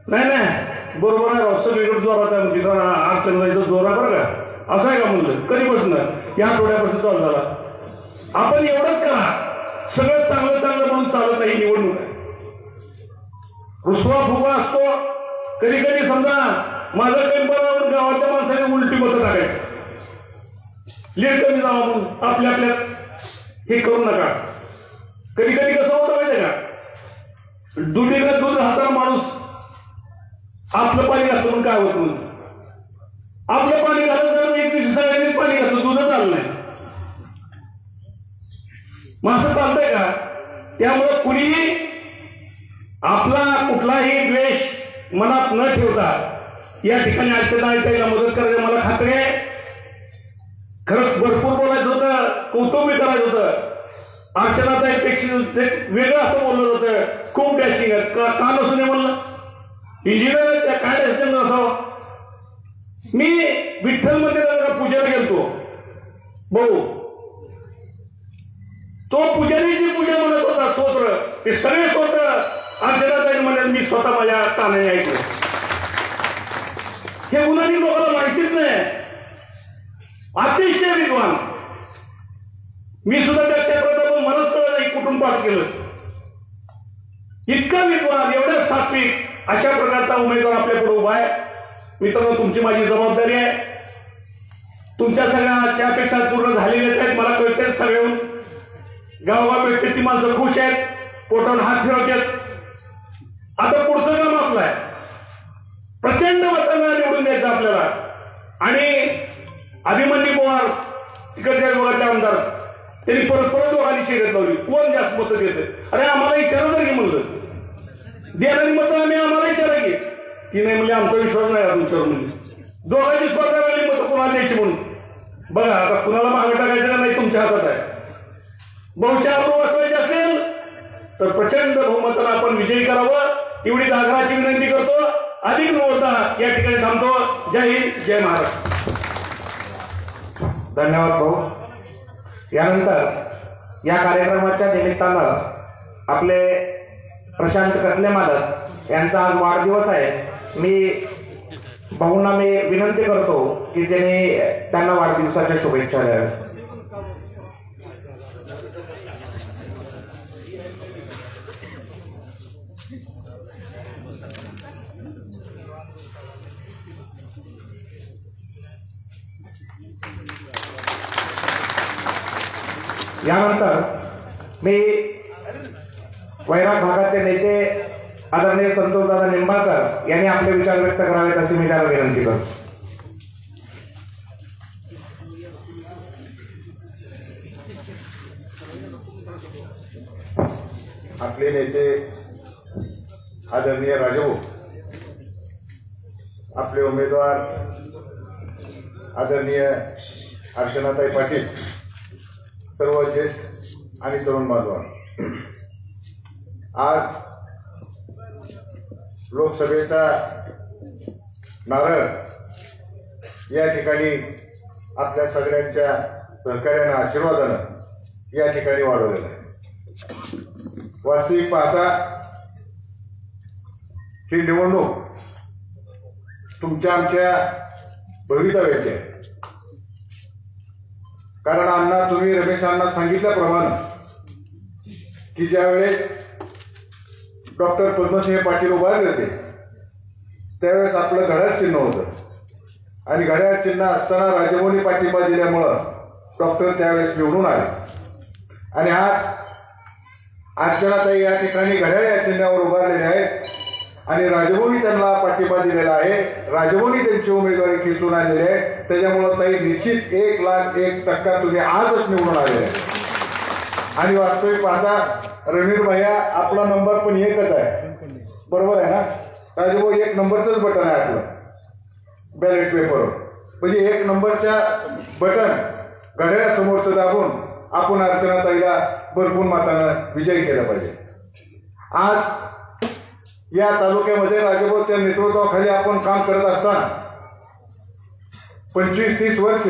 नाही बरोबर आहे राव, सगळीकडे जोरात आहे म्हणजे अडचण जोर आहे बरं का, असं आहे का म्हणलं, कधीपासून या आठवड्यापासून चालू झाला। आपण एवढंच करा, सगळं चांगलं चांगलं म्हणून चालत नाही, निवडणूक आहे, रुसवा फुगा असतो, कधी कधी समजा माझं टेम्परावर गावाच्या माणसाने उलटी मतं टाकायचं, लीड कमी जावं म्हणून आपल्या हे करू नका। कधी कधी कसं होतं माहिती का, दुधीला दूध हाताला माणूस आपलं पाणी घालतो पण काय होत म्हणून, आपलं पाणी घालत एक दिवशी सगळ्यांनी पाणी घालतो, दूधच आलं नाही, मग असं चालतंय का? त्यामुळे कुणीही आपला कुठलाही द्वेष मनात न ठेवता या ठिकाणी अर्चनाताईला मदत करायची मला खात्री आहे. खरंच भरपूर बोलायचं होतं, कौतुक करायचं होतं. अर्चनाताईपेक्षा वेगळं असं बोललं होतं, खूप डॅशिंग आहे. का नसून म्हणलं इंजिनियर त्या काय डॅशिंग नसावं. मी विठ्ठल मंदिराला पूजेला गेलतो भाऊ, तो पुजारी जी पूजा म्हणत होता स्तोत्र, ते सगळे स्तोत्र अर्चनाताई म्हणत मी स्वतः माझ्या कानाने ऐकलं. हे गुन्हानी लोकांना माहितीच नाही. अतिशय विद्वान. मी सुद्धा त्या क्षेत्रात पण मलाच कळलं नाही कुठून पाठ केलं. इतका विद्वान, एवढ्या सात्विक अशा प्रकारचा उमेदवार आपल्या पुढे उभा आहे. मित्रांनो, तुमची माझी जबाबदारी आहे. तुमच्या सगळ्याच्या अपेक्षा पूर्ण झालेल्याच आहेत मला कळते. सगळ्याहून गावगाव भेटते ती माणसं खुश आहेत, पोटावर हात फिरवतात. आता पुढचं काम आपलं आहे. प्रचंड मतांना निवडून द्यायचं आपल्याला. आणि अभिमन्यू पवार तिकडच्या विभागातले आमदार त्यांनी परत दोघांनी शर्यत लावली, कोण जास्त मतं देते. अरे आम्हाला विचारा तर की म्हणलं, देणारी मतं आम्ही आम्हाला विचारा की. ती नाही म्हणजे आमचा विश्वास नाही तुमच्यावर. म्हणजे दोघांची स्पर्धा लागली मतं कुणाला द्यायची म्हणून. बघा आता कुणाला मागं टाकायचं का नाही तुमच्या हातात आहे. बहुशात वाचवायचे असेल तर प्रचंड बहुमतानं आपण विजयी करावं एवढी आग्रहाची विनंती करतो. अधिक न बोलता या ठिकाणी थांबतो. जय हिंद, जय महाराष्ट्र. धन्यवाद भाऊ. यानंतर या कार्यक्रमाच्या निमित्तानं आपले प्रशांत कतले मालक यांचा आज वाढदिवस आहे. मी भाऊंना विनंती करतो की त्यांना वाढदिवसाच्या शुभेच्छा द्याव्या. यानंतर मी वैराग भागाचे नेते आदरणीय संतोषदादा निंबाळकर यांनी आपले विचार व्यक्त करावेत अशी मी त्याला विनंती करतो. आपले नेते आदरणीय राजभाऊ, आपले उमेदवार आदरणीय अर्चनाताई पाटील, सर्व ज्येष्ठ आणि तरुण बांधवांनो, आज लोकसभेचा नारळ या ठिकाणी आपल्या सगळ्यांच्या सहकार्यानं, आशीर्वादानं या ठिकाणी वाढवलेला आहे. वास्तविक पाहता ही निवडणूक तुमच्या आमच्या भवितव्याची आहे. कारण अण्णा, तुम्ही रमेशांना सांगितल्याप्रमाणे की ज्यावेळेस डॉक्टर पद्मसिंह पाटील उभारले होते त्यावेळेस आपलं घड्याळ चिन्ह होतं आणि घड्याळ चिन्ह असताना राजभाऊंनी पाठिंबा दिल्यामुळं डॉक्टर त्यावेळेस निवडून आले. आणि आज अर्चनाताई या ठिकाणी घड्याळ या चिन्हावर उभारलेले आहेत आणि राजभाऊंनी त्यांना पाठिंबा दिलेला आहे. राजभाऊंनी त्यांची उमेदवारी खेचून आणलेली आहे. त्याच्यामुळं ताई निश्चित 1,01% तुम्ही आजच निवडून आलेले आहे. आणि वास्तविक पाहता रणवीर भैया, आपला नंबर पण एकच आहे, बरोबर आहे ना राजभाऊ? 1 नंबरचंच बटन आहे आपलं बॅलेट पेपरवर. म्हणजे 1 नंबरच्या बटन घड्याळासमोरचं दाबून आपण अर्चनाताईला भरपूर मतानं विजयी केला पाहिजे. आज या तालुक्यामध्ये राजभाऊच्या नेतृत्वाखाली आपण काम करत असताना 25-30 वर्ष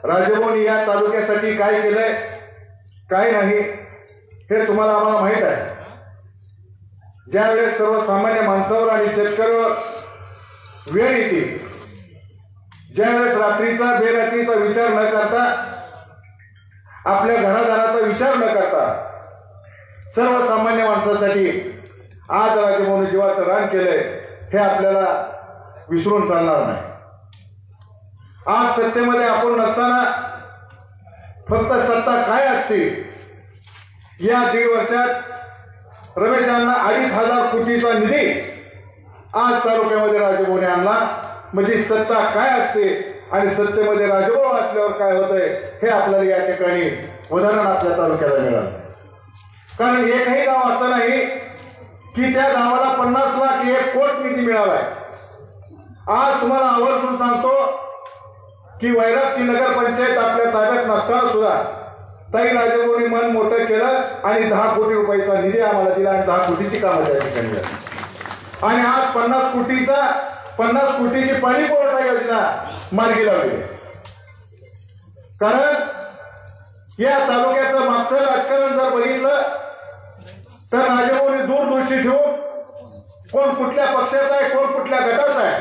राजभाऊंनी या तालुक्यासाठी काय केलंय, काय नाही, हे तुम्हाला आम्हाला माहित आहे. ज्यावेळेस सर्वसामान्य माणसावर आणि शेतकऱ्यावर वेळ येते, ज्यावेळेस रात्रीचा बेरात्रीचा विचार न करता, आपल्या घरादाराचा विचार न करता सर्वसामान्य माणसासाठी आज राजभाऊंनी जीवाचं रान केलंय, हे आपल्याला विसरून चालणार नाही. आज सत्तेमध्ये आपण नसताना फक्त सत्ता काय असते या 1.5 वर्षात रमेशांना 2,500 कोटीचा निधी आज तालुक्यामध्ये राजभाऊने आणला. म्हणजे सत्ता काय असते आणि सत्तेमध्ये राजभाऊ असल्यावर काय होतंय हे आपल्याला या ठिकाणी उदाहरण आपल्या तालुक्याला मिळालं. कारण एकही गाव असं नाही की त्या गावाला 50 लाख 1 कोटी निधी मिळालाय. आज तुम्हाला आवर्जून सांगतो की वैरागची नगरपंचायत आपल्या ताब्यात नसताना सुद्धा ताई राजेभाऊनी मन मोठं केलं आणि 10 कोटी रुपयाचा निधी आम्हाला दिला आणि 10 कोटीची कामं त्या ठिकाणी झाली. आणि आज 50 कोटीची पाणी पुरवठा योजना मार्गी लावली. कारण या तालुक्याचं मागचं राजकारण जर बघितलं तर राजेभाऊनी दूरदृष्टी ठेवून कोण कुठल्या पक्षाचा आहे, कोण कुठल्या गटाचा आहे,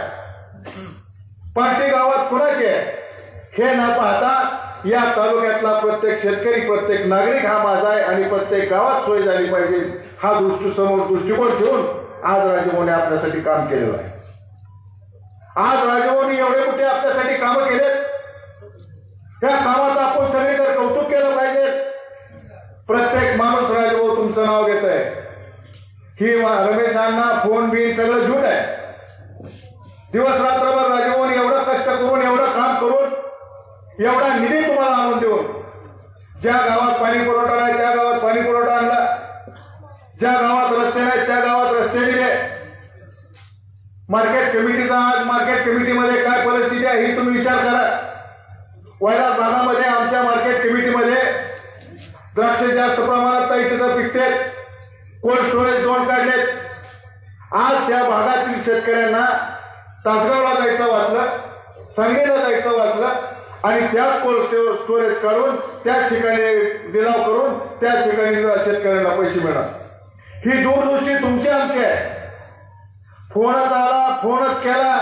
पार्टी गावात कुणाची आहे हे न पाहता या तालुक्यातला प्रत्येक शेतकरी, प्रत्येक नागरिक हा माझा आहे आणि प्रत्येक गावात सोय झाली पाहिजे हा दृष्टिकोन ठेवून आज राजेभाऊने आपल्यासाठी काम केलेलं आहे. आज राजेभाऊनी एवढे मोठे आपल्यासाठी कामं केलेत. त्या कामाचं आपण सगळीकडे कौतुक केलं पाहिजे. प्रत्येक माणूस राजेभाऊ तुमचं नाव घेत आहे की रमेशांना फोन बिन सगळं झूट आहे. दिवस रात्रभर राजेभाऊनी एवढं कष्ट करून, एवढं काम करून, एवढा निधी तुम्हाला आणून देऊन ज्या गावात पाणी पुरवठा नाही त्या गावात पाणी पुरवठा आणला, ज्या गावात रस्ते नाहीत त्या गावात रस्ते दिले. मार्केट कमिटीचा आज मार्केट कमिटीमध्ये काय परिस्थिती आहे ही तुम्ही विचार करा. वैराग भागामध्ये आमच्या मार्केट कमिटीमध्ये द्राक्ष जास्त प्रमाणात तिथं पिकतेत. कोल्ड स्टोरेज 2 काढलेत. आज त्या भागातील शेतकऱ्यांना तासगावला जायचं वाचलं, सांगलीला जायचं वाचलं आणि त्याच कोल्ड स्टोरेज काढून त्याच ठिकाणी लिलाव करून त्याच ठिकाणी शेतकऱ्यांना पैसे मिळणार. ही दूरदृष्टी तुमची आमची आहे. फोनच आला, फोनच केला,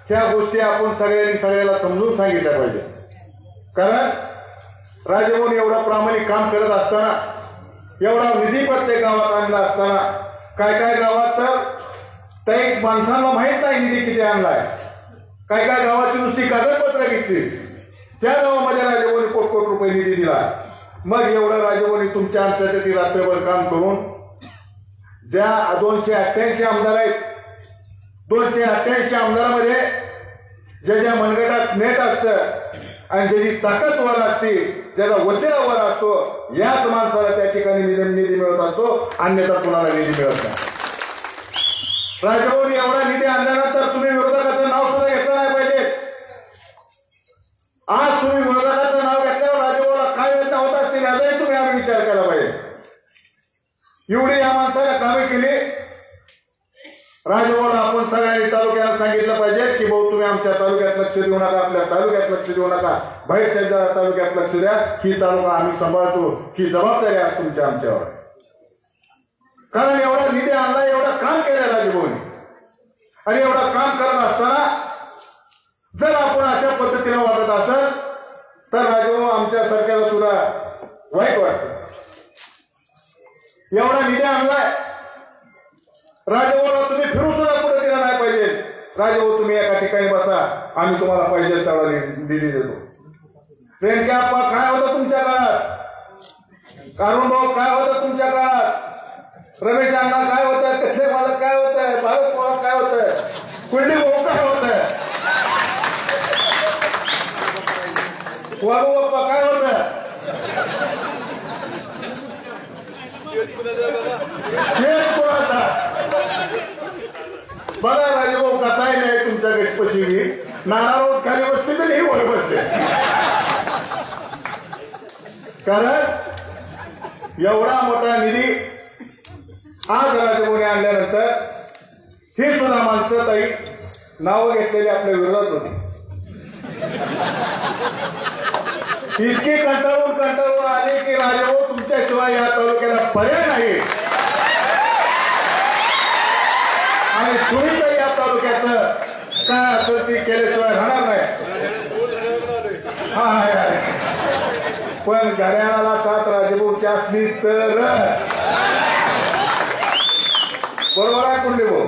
ह्या गोष्टी आपण सगळ्याला समजून सांगितल्या पाहिजे. कारण राजेभाऊनी एवढं प्रामाणिक काम करत असताना, एवढा निधी प्रत्येक गावात आणला असताना, काय काय गावात तर काही माणसांना माहित नाही निधी किती आणलाय. काय काय गावाची नुसती कागदपत्र घेतली, त्या गावामध्ये राजेभाऊनी कोटी रुपये निधी दिला. मग एवढं राजेभाऊनी तुमच्या आमच्यासाठी रात्रभर काम करून ज्या 288 आमदार आहेत, 288 आमदारामध्ये ज्याच्या मनगटात नेट असतं आणि ज्याची ताकद वर असते, ज्याचा वचना वर असतो, याच माणसाला त्या ठिकाणी निधी मिळत असतो, अन्यथा कुणाला निधी मिळत नाही. राजेभाऊनी एवढा निधी आणल्यानंतर तुम्ही विरोधकाचं नाव सुद्धा घेतलं नाही पाहिजे. आज तुम्ही विरोधकाचं नाव घेतल्यावर राजेभाऊला काय वेदना होत असतील याचाही तुम्ही आम्ही विचार केला पाहिजे. एवढी या माणसाला कामे केली. राजेभाऊला आपण सगळ्यांनी तालुक्याला सांगितलं पाहिजे की भाऊ तुम्ही आमच्या तालुक्यात लक्ष देऊ नका, आपल्या तालुक्यात लक्ष देऊ नका, बाहेरच्या तालुक्यात लक्ष द्या. ही तालुका आम्ही सांभाळतो, ही जबाबदारी आहे तुमच्या आमच्यावर. कारण एवढा निधी आणला, एवढं काम केलं राजेभाऊनी आणि एवढं काम करत असताना जर आपण अशा पद्धतीने वागत असेल तर राजेभाऊ आमच्या सरकारला सुद्धा वाईट वाटतं. एवढा निधी आणलाय, राजेभाऊला तुम्ही फिरू सुद्धा पुढे दिला नाही पाहिजे. राजेभाऊ तुम्ही एका ठिकाणी बसा, आम्ही तुम्हाला पाहिजे तेवढा निधी देतो. रेणक्याप्पा काय होतं तुमच्या काळात, कारुण भाऊ काय होतं तुमच्या काळात, रमेश अण्णा काय होतं, कथले मालक काय होतं, भारत पवार काय होतं, कुलडी भाऊ काय होतं, वारू बाप्पा काय होतं, बघा राजेभाऊ कसाही नाही तुमच्या गणपती नाना खाली बसते तर ही वर बसते. कारण एवढा मोठा निधी आज राजेभाऊने आणल्यानंतर ही सुद्धा माणसं ताई नावं घेतलेली आपल्या विरोधात होती. इतकी कंटाळून आली की राजेभाऊ तुमच्याशिवाय या तालुक्याला पर्याय नाही आणि सुनीता या तालुक्याचं काय असेल ती केल्याशिवाय राहणार नाही. पण घड्याळाला साथ राजेभाऊची असली तर बरोबर आहे कुंडे भाऊ.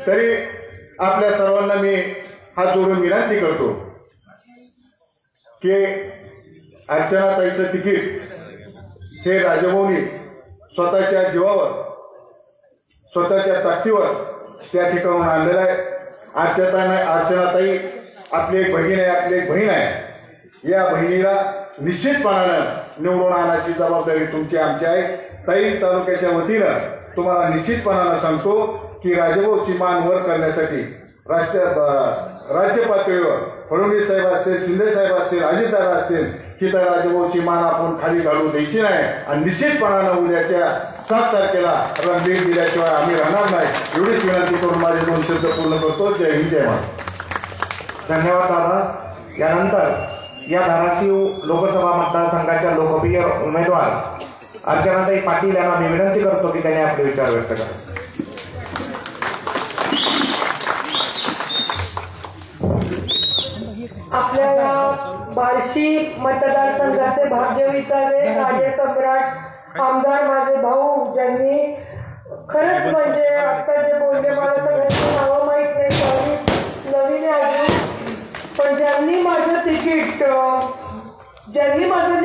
तरी आपल्या सर्वांना मी हात जोडून विनंती करतो की अर्चनाताईचं तिकीट हे राजेभाऊनी स्वतःच्या जीवावर, स्वतःच्या ताकदीवर त्या ठिकाणून आणलेलं आहे. अर्चनाताई आपली एक बहीण आहे, आपली एक बहीण आहे. या बहिणीला निश्चितपणानं निवडून आणायची जबाबदारी तुमची आमची आहे. ताई तालुक्याच्या वतीनं तुम्हाला निश्चितपणानं सांगतो की राजभाऊची मान वर करण्यासाठी राज्य पातळीवर फडणवीस साहेब असतील, शिंदे साहेब असतील, अजितदादा असतील की तर राजभाऊची मान आपण खाली घालू द्यायची नाही आणि निश्चितपणानं उद्याच्या 7 तारखेला रणबीर दिल्याशिवाय आम्ही राहणार नाही. एवढीच विनंती करून माझे 2 शब्द पूर्ण करतो. जय हिंद, जय महाराष्ट्र. धन्यवाद दादा. यानंतर या धाराशिव लोकसभा मतदारसंघाच्या लोकप्रिय उमेदवार अर्चनाताई पाटील यांना मी विनंती करतो की त्यांनी आपले विचार व्यक्त करावे. आपल्याला बार्शी मतदारसंघाचे भाग्य विचारले राजे सम्राट आमदार माझे भाऊ ज्यांनी खरंच म्हणजे आता जे बोलले मला सगळ्यांची नावं माहीत नाही, नवीन अजून, पण ज्यांनी माझं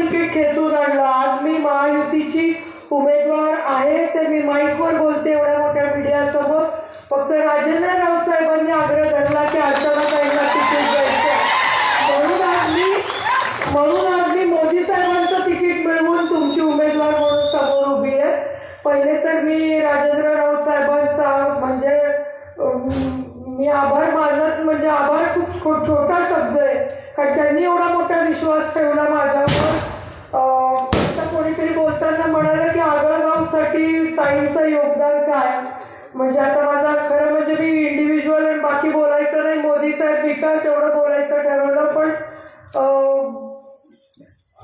तिकीट खेचून आणलं. आज मी महायुतीची उमेदवार आहे ते मी माईकवर बोलते एवढ्या मोठ्या मीडियासमोर. फक्त राजेंद्र राऊत साहेबांनी आग्रह धरला की अर्चनाताईंना तिकीट द्यायचं, म्हणून आज मी मोदी साहेबांचं तिकीट मिळवून तुमची उमेदवार म्हणून समोर उभी आहे. पहिले तर मी राजेंद्र राऊत साहेबांचा म्हणजे मी आभार मानत, म्हणजे आभार खूप छोटा शब्द आहे कारण त्यांनी एवढा मोठा विश्वास ठेवला माझ्यावर. आता कोणीतरी बोलताना म्हणाले की आगळगावसाठी ताईंचं योगदान काय, म्हणजे आता माझा खरं म्हणजे मी इंडिव्हिज्युअल आणि बाकी बोलायचं नाही, मोदी साहेब विकास एवढं बोलायचं ठरवलं. पण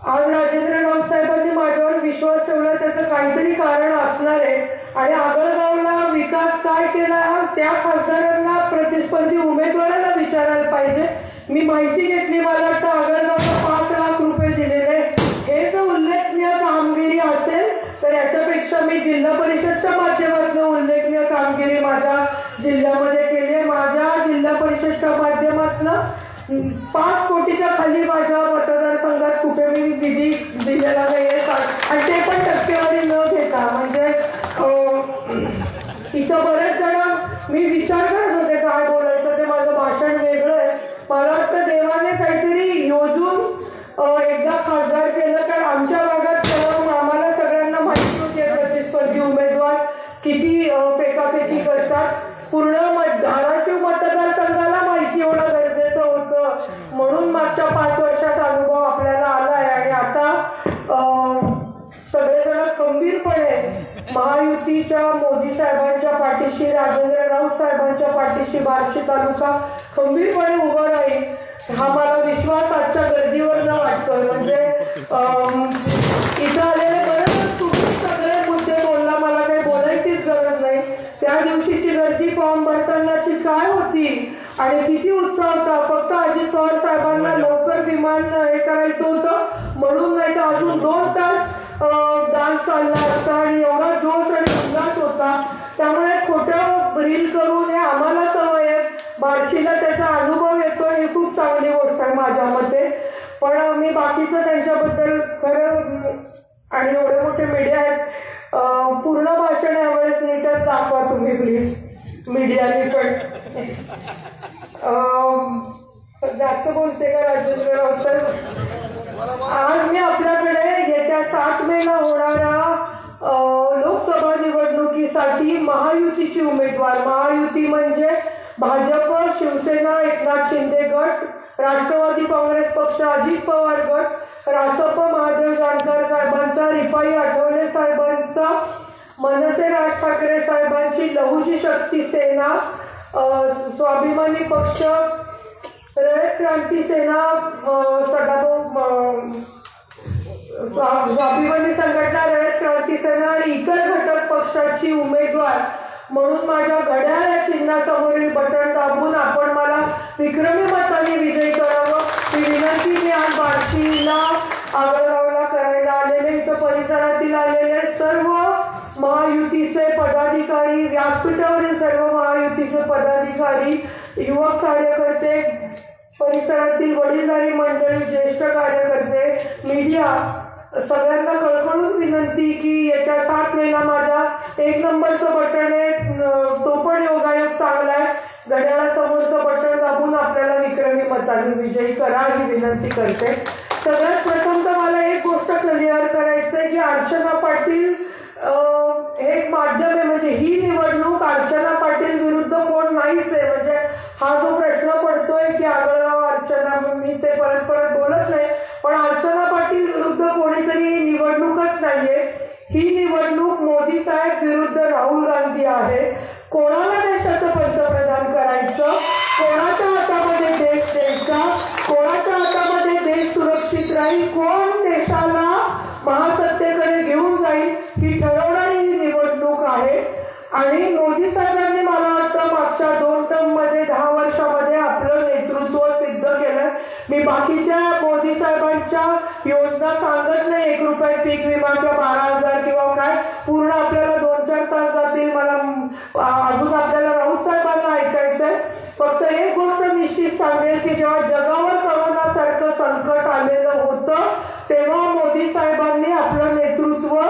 आज राजेंद्र राऊत साहेबांनी माझ्यावर विश्वास ठेवला त्याचं काहीतरी कारण असणार आहे आणि आगळगावला विकास काय केला त्या खासदारांना प्रतिस्पर्धी उमेदवारांना विचारायला पाहिजे. मी माहिती घेतली, मला वाटतं आगळगावला 5 लाख रुपये दिलेले. हे जर उल्लेखनीय कामगिरी असेल तर याच्यापेक्षा मी जिल्हा परिषदच्या माध्यमातून उल्लेखनीय कामगिरी माझ्या जिल्ह्यामध्ये केली आहे. माझ्या जिल्हा परिषदच्या माध्यमातून 5 कोटीच्या खाली माझ्या मतदारसंघात कुठे मी निधी दिलेला नाही आणि ते पण टक्केवारी न घेता. म्हणजे इथं बरेच जण मी विचार करत होते काय बोलायचं, ते माझं भाषण वेगळं आहे. मला वाटतं देवाने काहीतरी योजून एकदा खासदार केलं कारण आमच्या भागात आम्हाला सगळ्यांना माहिती होती प्रतिस्पर्धी उमेदवार किती फेकाफेकी करतात. पूर्ण धाराशिव मतदारसंघाला माहिती होणं गरजेचं होतं, म्हणून मागच्या 5 वर्षात अनुभव आपल्याला आला आहे. आणि आता सगळेजण खंबीरपणे महायुतीच्या मोदी साहेबांच्या पाठीशी, राजेंद्र राऊत साहेबांच्या पाठीशी बार्शी तालुका खंबीरपणे उभं राहील हा मला विश्वास आजच्या गर्दीवर न वाटतोय. म्हणजे इथं आलेले बरेच तुम्ही सगळे मुद्दे बोलला, मला काही बोलायचीच गरज नाही. त्या दिवशीची गर्दी फॉर्म भरतानाची काय होती आणि किती उत्साह होता. फक्त अजित पवार साहेबांना लवकर विमान हे करायचं होतं म्हणून, नाही तर अजून 2 तास डान्स चालला असता आणि एवढा जोश आणि उल्हास होता. त्यामुळे खोटं रील करून हे आम्हाला सवय आहे, बार्शीला त्याचा अनुभव येतो, ही खूप चांगली गोष्ट आहे माझ्या मते. पण मी बाकीचं त्यांच्याबद्दल खरं आणि एवढे मोठे मीडिया आहेत, पूर्ण भाषण यावेळेस नीटच दाखवा तुम्ही प्लीज मीडियाने. पण जास्त बोलते का राजेंद्र राऊत साहेब? आज मी आपल्याकडे येत्या 7 मेला होणाऱ्या लोकसभा निवडणुकीसाठी महायुतीची उमेदवार, महायुती म्हणजे भाजप, शिवसेना, एकनाथ शिंदे गट, राष्ट्रवादी काँग्रेस पक्ष, अजित पवार गट, रासप महादेव जानकर साहेबांचा, रिपाई आठवले साहेबांचा, मनसे राज ठाकरे साहेबांची लहुजी शक्ती सेना, स्वाभिमानी पक्ष, रयत क्रांती सेना, स्वाभिमानी संघटना, रयत क्रांती सेना आणि इतर घटक पक्षाची उमेदवार म्हणून माझ्या घड्याळ या चिन्हासमोरील बटन दाबून आपण मला विक्रमी मताने विजयी करावं ही विनंती मी आज बार्शीला आगळगावला करायला आलेले, इथं परिसरातील आलेले सर्व महायुतीचे पदाधिकारी, व्यासपीठावरील सर्व महायुतीचे पदाधिकारी, युवक कार्यकर्ते, परिसरातील वडीलधारी मंडळी, ज्येष्ठ कार्यकर्ते, मीडिया, सगळ्यांना कळकळून विनंती की येत्या 7 मेला माझा 1 नंबरचं बटन आहे, तो पण योगायोग चांगला आहे, घड्याळासमोरचं बटन दाबून आपल्याला विक्रमी मताने विजयी करा ही विनंती करते. सगळ्यात प्रथम तर मला एक गोष्ट क्लिअर करायचं आहे की अर्चना पाटील हे एक माध्यम आहे, म्हणजे ही निवडणूक अर्चना पाटील विरुद्ध कोण नाहीच आहे. म्हणजे हा जो प्रश्न पडतोय की आगळगाव अर्चना, मी ते परत बोलत नाही, पण अर्चना पाटील विरुद्ध कोणीतरी निवडणूकच नाहीये. ही निवडणूक मोदी साहेब विरुद्ध राहुल गांधी आहे. कोणाला देशाचं पंतप्रधान करायचं, कोणाच्या हातामध्ये देश द्यायचा, कोणाच्या हातामध्ये देश सुरक्षित राहील, कोण देशाला महासत्तेकडे घेऊन जाईल, ही ठरवणारी ही निवडणूक आहे. आणि मोदी साहेबांनी मला वाटतं मागच्या 2 टर्ममध्ये 10 वर्षामध्ये आपलं नेतृत्व सिद्ध केलं. मी बाकीच्या मोदी साहेबांच्या योजना सांगत नाही, 1 रुपये पीक विमा किंवा 12,000 किंवा काय, पूर्ण आपल्याला 2-4 तास जातील. मला अजून आपल्याला राऊत साहेबांना ऐकायचंय. फक्त एक गोष्ट निश्चित सांगेल की जेव्हा जगावर करोनासारखं संकट आलेलं होतं तेव्हा मोदी साहेबांनी आपलं नेतृत्व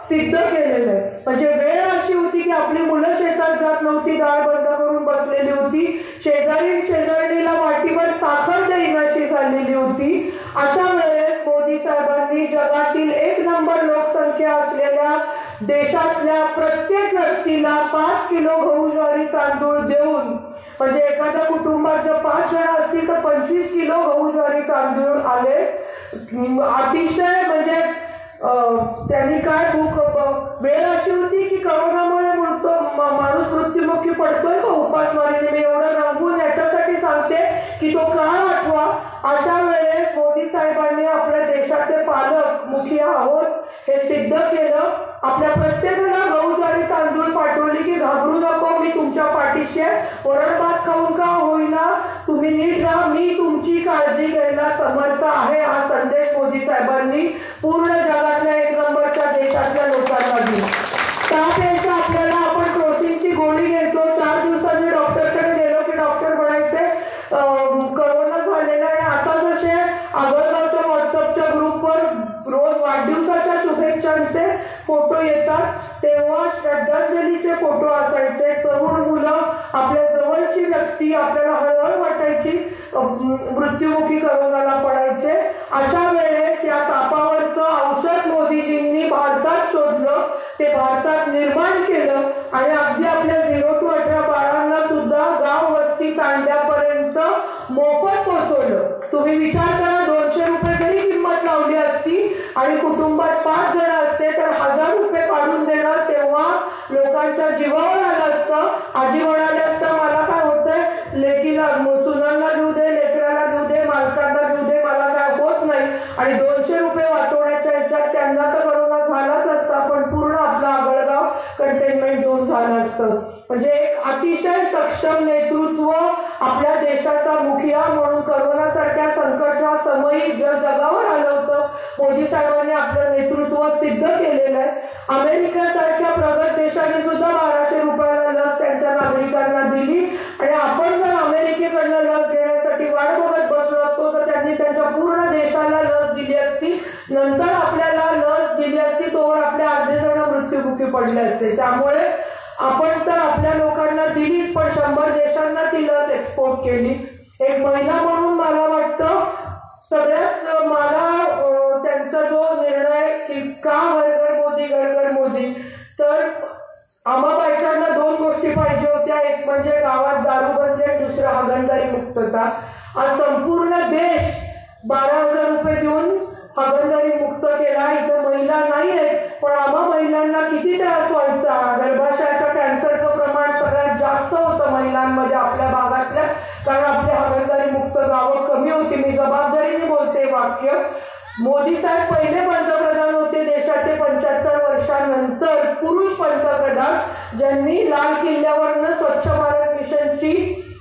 सिद्ध केलेलं आहे. म्हणजे वेळ अशी होती की आपली मुलं शेतात जात नव्हती, दार बंद करून बसलेली होती, शेजारीला वाटीवर साखर देईनाशी झालेली होती. अशा वेळेस मोदी साहेबांनी जगातील 1 नंबर लोकसंख्या असलेल्या देशातल्या प्रत्येक व्यक्तीला 5 किलो गहू ज्वारी तांदूळ देऊन, म्हणजे एखाद्या कुटुंबात जर 5 जण असतील तर 25 किलो गहू ज्वारी तांदूळ आले. अतिशय म्हणजे त्यांनी काय वेळ अशी होती की करोनामुळे म्हणतो माणूस मृत्युमुखी पडतोय का उपासमारीने, मी एवढं रंगून याच्यासाठी सांगते की तो काळ आठवा. अशा वेळेस मोदी साहेबांनी आपल्या देशाचे पालक मुखिया आहोत हे सिद्ध केलं. आपल्या प्रत्येकाला गहू ज्वारी तांदूळ पाठवली की घाबरू नको, मी तुमच्या पाठीशी आहे, वरण भात खाऊन का होईना तुम्ही नीट राहा, मी तुमची काळजी घ्यायला समर्थ आहे. हा संदेश मोदी साहेबांनी पूर्ण जगातल्या 1 नंबरच्या देशातल्या लोकांना दिला. ताप यायचा आपल्याला, आपण क्रोसिनची गोळी घेतो, 4 दिवसांनी डॉक्टरकडे गेलो की डॉक्टर म्हणायचे करोना झालेला आहे. आता जसे आगळगावच्या व्हॉट्सअपच्या ग्रुपवर रोज वाढदिवसाच्या शुभेच्छांचे फोटो येतात, तेव्हा श्रद्धांजलीचे फोटो असायचे. तरुण मुलं, आपल्या जवळची व्यक्ती, आपल्याला हळहळ वाटायची, मृत्युमुखी करोनाला पडायचे. अशा वेळेस या तापावरचं औषध मोदीजींनी भारतात शोधलं, ते भारतात निर्माण केलं आणि अगदी आपल्या 0 to 18 बाळांना सुद्धा गाव वस्ती तांड्यापर्यंत मोफत पोहोचवलं. तुम्ही विचार करा, 200 रुपये जरी किंमत लावली असती आणि कुटुंबात 5 जण असते तर 1000 रुपये काढून देणार, तेव्हा लोकांच्या जीवावर आलं असतं. आजी म्हणाले असतं मला काय होतंय, लेकीला सुनांना देऊ दे, लेकराला देऊ दे, मालकांना देऊ दे, मला काय होत नाही. आणि 200 रुपये वाचवण्याच्या ह्याच्यात त्यांना तर करोना झालाच असता, पण पूर्ण आपलं आगळगाव कंटेनमेंट झोन झालं असतं. म्हणजे एक अतिशय सक्षम नेतृत्व आपल्या देशाचा मुखिया म्हणून करोनासारख्या संकटाच्या समयी जगावर आलं होतं. मोदी साहेबांनी आपलं नेतृत्व सिद्ध केलेलं आहे. अमेरिकेसारख्या प्रगत देशाने सुद्धा 1200 रुपयाला लस त्यांच्या नागरिकांना दिली आणि आपण जर अमेरिकेकडनं लस घेण्यासाठी वाट बघत बसलो असतो तर त्यांनी त्यांच्या पूर्ण देशाला लस दिली असती, नंतर आपल्याला लस दिली असती, तोवर आपले अर्धे जण मृत्युमुखी पडले असते. त्यामुळे आपण तर आपल्या लोकांना दिलीच, पण 100 देशांना ती लस एक्सपोर्ट केली. एक महिला म्हणून मला वाटतं सगळ्यात मला त्यांचा जो निर्णय की का घर घर मोदी, तर आम्हा बायकांना 2 गोष्टी पाहिजे होत्या. एक म्हणजे गावात दारूबंदी आणि दुसरं हागणदारी मुक्तता. आज संपूर्ण देश 12,000 रुपये देऊन हागणदारी मुक्त केला. इथं महिला नाही आहेत, पण आम्हा महिलांना किती त्रास व्हायचा. गर्भाशयाच्या कॅन्सरचं प्रमाण सगळ्यात जास्त होतं महिलांमध्ये आपल्या भागातल्या, कारण आपली हागणदारी मुक्त गावं कमी होती. मी जबाबदारीने बोलते वाक्य. मोदी साहेब पहिले पंतप्रधान होते देशाचे 75 वर्षांनंतर पुरुष पंतप्रधान, ज्यांनी लाल किल्ल्यावरनं स्वच्छ भारत मिशनची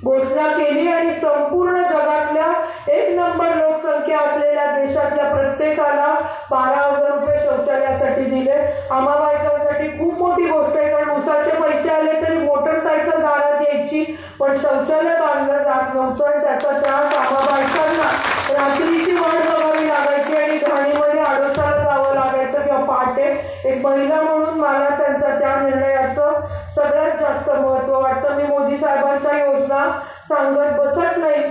घोषणा केली आणि संपूर्ण जगातल्या 1 नंबर लोकसंख्या असलेल्या देशातल्या प्रत्येकाला 12,000 रुपये शौचालयासाठी दिले. आम्हा बायकांसाठी खूप मोठी गोष्ट आहे, कारण उसाचे पैसे आले तरी मोटरसायकल दारात यायची, पण शौचालय बांधलं जात नव्हतं आणि त्याचा त्रास आम्हा बायकांना रात्रीची वाट बघावी लागायची आणि घाणीमध्ये आडोशाला जावं लागायचं किंवा पहाटे. एक महिला म्हणून मला त्यांचा त्या निर्णयाचं सगळ्यात जास्त महत्व वाटतं. मी मोदी साहेबांच्या योजना सांगत बसत नाही.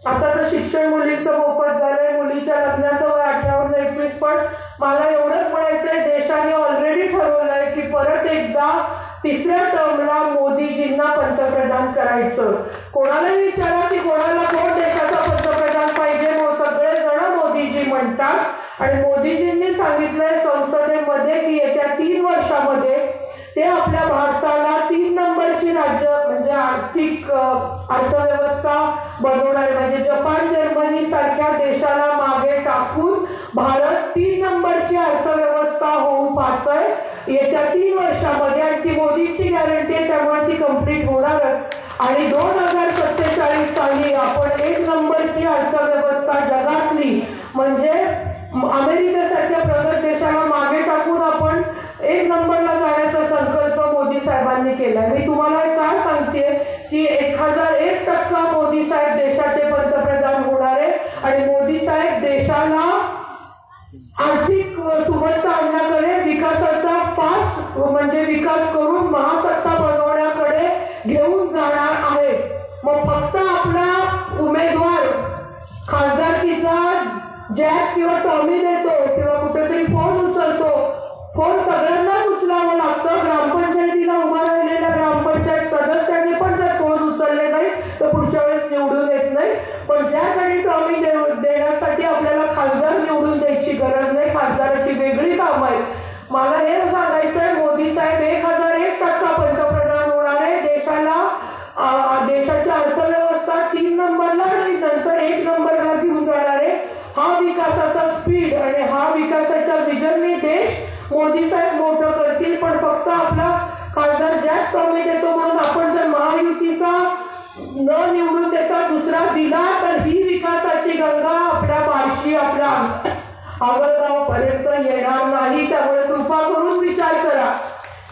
आता तर शिक्षण मुलीचं मोफत झालंय, मुलीच्या लग्नाचं वय 18 ते 21. पण मला एवढंच म्हणायचंय, देशाने ऑलरेडी ठरवलंय की परत एकदा तिसऱ्या टर्मला मोदीजींना पंतप्रधान करायचं. कोणालाही विचारा की कोणाला कोण देशाचा पंतप्रधान पाहिजे, सगळे जण मोदीजी म्हणतात. आणि मोदीजींनी सांगितलंय संसदेमध्ये की येत्या 3 वर्षामध्ये ते आपल्या भारताला 3 नंबरची राज्य म्हणजे आर्थिक अर्थव्यवस्था बनवणार. म्हणजे जपान, जर्मनी सारख्या देशाला मागे टाकून भारत 3 नंबरची अर्थव्यवस्था होऊन पाहतोय येत्या 3 वर्षामध्ये. आणि ती मोदींची गॅरंटी आहे, त्यामुळे ती कंप्लीट होणारच. आणि 2047 साली आपण 1 नंबरची अर्थव्यवस्था जगातली म्हणजे अमेरिकेसारख्या प्रगत देशाला मागे टाकून आपण 1 नंबरला जाण्याचा संकल्प मोदी साहेबांनी केलाय. मी तुम्हाला काय सांगते की 1001% मोदी साहेब देशाचे पंतप्रधान होणार आहे. आणि मोदी साहेब देशाला आर्थिक सुबत्ता आणण्याकडे, विकासाचा फास्ट म्हणजे विकास करून महासत्ता बनवण्याकडे घेऊन जाणार आहे. मग फक्त आपला उमेदवार खासदारकीचा जॅक किंवा टॉमी देतो किंवा कुठेतरी फोन उचलतो, फोन सगळ्यांनाच उचलावं लागतं. ग्रामपंचायतीला उभा राहिलेल्या ग्रामपंचायत सदस्यांनी पण जर फोन उचलले नाही तर पुढच्या वेळेस निवडून येत नाही. पण जॅक आणि टॉमी देण्यासाठी आपल्याला खासदार निवडून द्यायची गरज नाही, खासदाराची वेगळी कामं आहेत. मला हे सांगायचंय, मोदी साहेब 1001% पंतप्रधान होणार आहे. देशाची अर्थव्यवस्था 3 नंबरला आणि नंतर 1 नंबरला घेऊन जाणार आहे. हा विकासाचा स्पीड आणि हा विकासाच्या विजनने देश मोदी साहेब मोठं करतील. पण फक्त आपला खासदार जॅक टॉमी देतो म्हणून आपण जर महायुतीचा न निवडून देता दुसरा दिला तर ही विकासाची गंगा आपल्या बार्शी, आपल्या आगळगाव पर्यंत येणार नाही. त्यामुळे कृपा करून विचार करा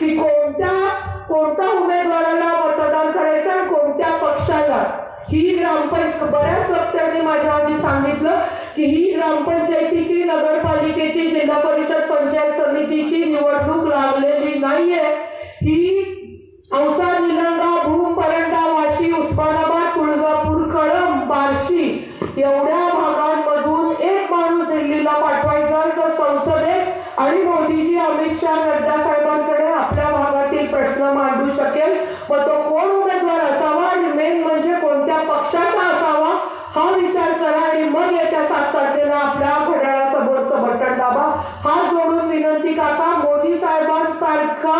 की कोणत्या उमेदवाराला मतदान करायचं आणि कोणत्या पक्षाला. ही ग्रामपंचायत, बऱ्याच वक्त्यांनी माझ्या आधी सांगितलं की ही ग्रामपंचायतीची, नगरपालिकेची, जिल्हा परिषद, पंचायत समितीची निवडणूक लागलेली नाहीये. ही औसा, निलंगा, भूम, परंडा, वाशी, उस्मानाबाद, तुळजापूर, कळंब, बार्शी एवढ्या भागांमधून एक माणूस दिल्लीला पाठवायचा तर संसदेत आणि मोदीजी अमित शाह, नड्डा साहेबांकडे आपल्या भागातील प्रश्न मांडू शकेल. मग तो कोण उमेदवार असावा आणि मेन म्हणजे कोणत्या पक्षाचा असावा हा विचार करा. आणि मग येत्या 7 तारखेला आपल्या घड्याळासमोरचं बटन दाबा. हात जोडून विनंती काका, मोदी साहेबांसारखा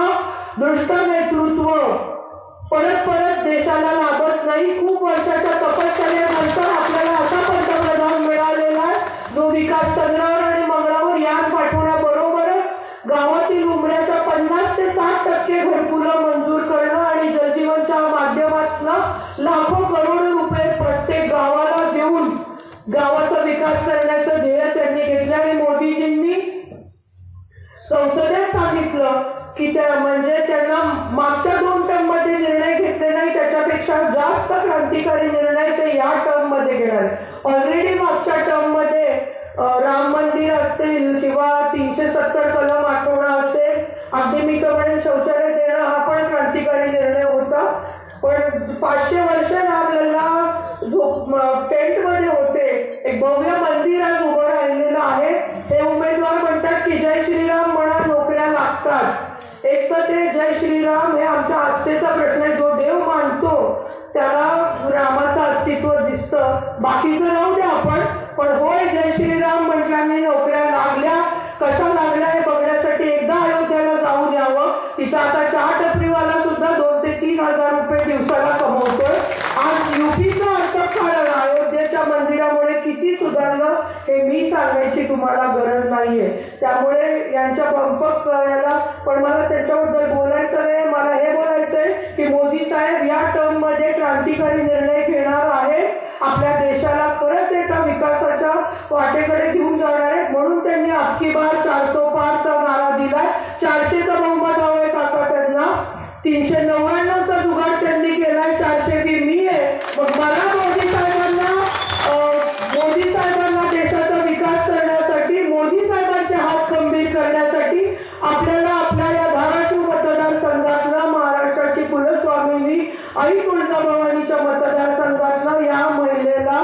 दृष्ट नेतृत्व परत देशाला लाभत नाही. खूप वर्षाच्या तपश्चर्येनंतर आपल्याला असा पंतप्रधान मिळालेला आहे जो विकास चंद्रावर आणि मंगळावर यान पाठवण्याबरोबरच गावातील उमऱ्याच्या 50 ते 60% घरकुलं मंजूर करणं आणि जलजीवनच्या माध्यमातून लाखो करोड रुपये प्रत्येक गावाला देऊन गावाचा विकास करण्याचं ध्येय त्यांनी घेतलं. आणि मोदीजींनी संसदेत सांगितलं की म्हणजे त्यांना मागच्या 2 टर्ममध्ये निर्णय घेतले नाही, त्याच्यापेक्षा जास्त क्रांतिकारी निर्णय ते या टर्म मध्ये घेणार. ऑलरेडी मागच्या टर्म मध्ये राम मंदिर असतील किंवा 370 कलम आठवणं असेल, अगदी मी तर म्हणेन शौचालय देणं हा पण क्रांतिकारी निर्णय होता. पण 500 वर्ष आपल्याला टेंट मध्ये होते, एक भव्य मंदिर आज उभं राहिलेलं आहे. हे उमेदवार म्हणतात की जय श्रीराम म्हणा, नोकऱ्या लागतात. एक तर ते जय श्रीराम हे आमच्या आस्थेचा प्रश्न आहे. जो देव मानतो त्याला रामाचं अस्तित्व दिसतं, बाकीचं राहू द्या आपण. पण होय, जय श्रीराम म्हटल्याने नोकऱ्या लागल्या. कशा लागल्या हे बघण्यासाठी एकदा अयोध्येला जाऊन यावं. तिचा आता चहा टपरीवाला सुद्धा 2 ते 3 हजार रुपये दिवसाला कमवतोय. आज युपीचा अर्थकारण अयोध्येच्या मंदिरामुळे किती सुधारलं हे मी सांगायची तुम्हाला गरज नाहीये. त्यामुळे यांच्या पंपक याला पण मला त्याच्याबद्दल बोलायचं नाही. मला हे बोलायचंय की मोदी साहेब या टर्म मध्ये क्रांतिकारी निर्णय घेणार आहे. आपल्या देशाला परत एका विकासाच्या वाटेकडे घेऊन जाणार आहेत. म्हणून त्यांनी अबकी बार 400 पारचा नारा दिलाय. 400चा बहुमत हवंय काका त्यांना. 399चा जुगाड त्यांनी केलाय. 400 की मी आहे. मग मला मोदी साहेबांना देशाचा विकास करण्यासाठी, मोदी साहेबांचे हात खंबीर करण्यासाठी आपल्याला आपल्या या धाराशिव मतदारसंघातला महाराष्ट्राची कुलस्वामिनी आई तुळजाभवानीच्या मतदारसंघातनं या महिलेला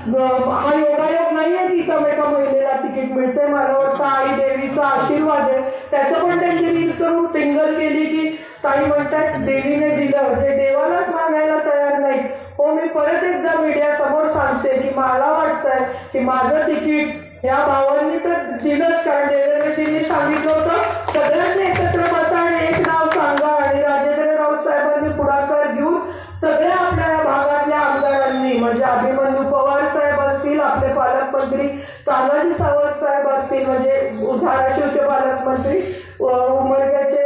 हा योगायोग नाहीये की एका महिलेला तिकीट मिळते. मला वाटतं आई देवीचा आशीर्वाद आहे. त्याचं पण त्यांनी रील करून टिंगल केली की काही म्हणतात देवीने दिलं, जे देवालाच मागायला तयार नाही. हो, मी परत एकदा मीडिया समोर सांगते की मला वाटतंय की माझं तिकीट या भावांनी तर दिलंच, कारण देवेंद्रजींनी सांगितलं होतं सगळ्यांनी एकत्र बसा आणि एक नाव सांगा, आणि राजेंद्र राऊत साहेबांनी पुढाकार घेऊन सगळ्या आपल्या या भागातल्या आमदारांनी म्हणजे अभिमन्यू पवार साहेब असतील, आपले पालकमंत्री तानाजी सावंत साहेब असतील, म्हणजे धाराशिवचे पालकमंत्री, उमरग्याचे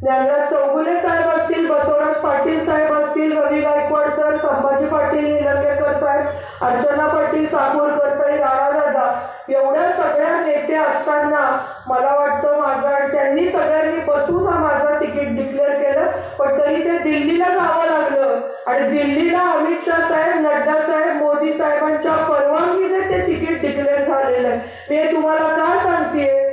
ज्ञानराज चौगुले साहेब असतील, बसवराज पाटील साहेब असतील, रवी गायकवाड सर, संभाजी पाटील निलंगेकर साहेब, अर्चना पाटील साकूरकर साहेब, राणादादा, एवढ्या सगळ्या नेते असताना मला वाटतं माझं त्यांनी सगळ्यांनी बसून माझं तिकीट डिक्लेअर केलं. पण तरी ते दिल्लीला जावं लागलं आणि दिल्लीला अमित शाह साहेब, नड्डा साहेब, मोदी साहेबांच्या परवानगीने ते तिकीट डिक्लेअर झालेलं आहे. मी तुम्हाला का सांगतेय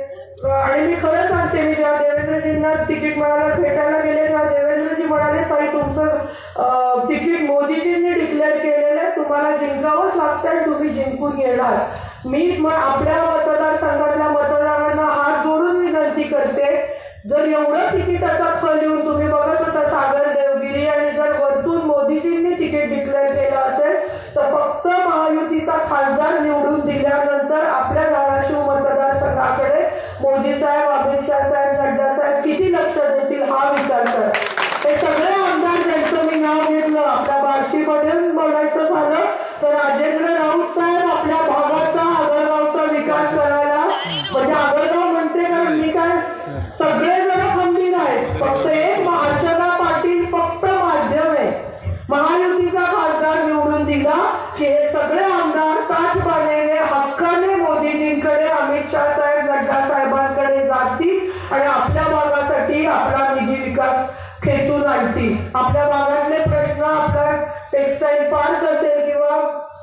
आणि मी खरं सांगते, मी जेव्हा देवेंद्रजींना तिकीट मिळालं भेटायला गेले तेव्हा देवेंद्रजी म्हणाले ताई तुमचं तिकीट मोदीजींनी डिक्लेअर केलेलं आहे, तुम्हाला जिंकावंच लागतंय, तुम्ही जिंकून येणार. मी आपल्या मतदारसंघातल्या मतदारांना हात जोडून विनंती करते, जर एवढं तिकिटाचा खल येऊन तुम्ही बघत होता सागर देवगिरी, आणि जर वरतून मोदीजींनी तिकीट डिक्लेअर केलं असेल तर फक्त महायुतीचा खासदार निवडून दिल्यानंतर आपल्या धाराशिव मतदारसंघाकडे मोदी साहेब, अमित शाह साहेब, नड्डा साहेब किती लक्ष देतील हा विचार करा. हे सगळे आमदार ज्यांचं मी नाव घेतलं, आपल्या बार्शीमध्ये बोलायचं झालं तर राजेंद्र राऊत साहेब आपल्या भागाचा आगळगावचा विकास करायला, म्हणजे आगळगाव म्हणते कारण मी काय सगळे जण खंबीर आहेत, फक्त एक अर्चना पाटील फक्त माध्यम आहे. महायुतीचा खासदार निवडून दिला की हे सगळे आमदार ताठपाण्याने हक्काने मोदीजींकडे, अमित शाह साहेब, नड्डा साहेबांकडे जातील आणि आपल्या भागासाठी आपला निधी विकास खेचून आणतील. आपल्या भागातले प्रश्न, आपला टेक्सटाईल पार्क असेल किंवा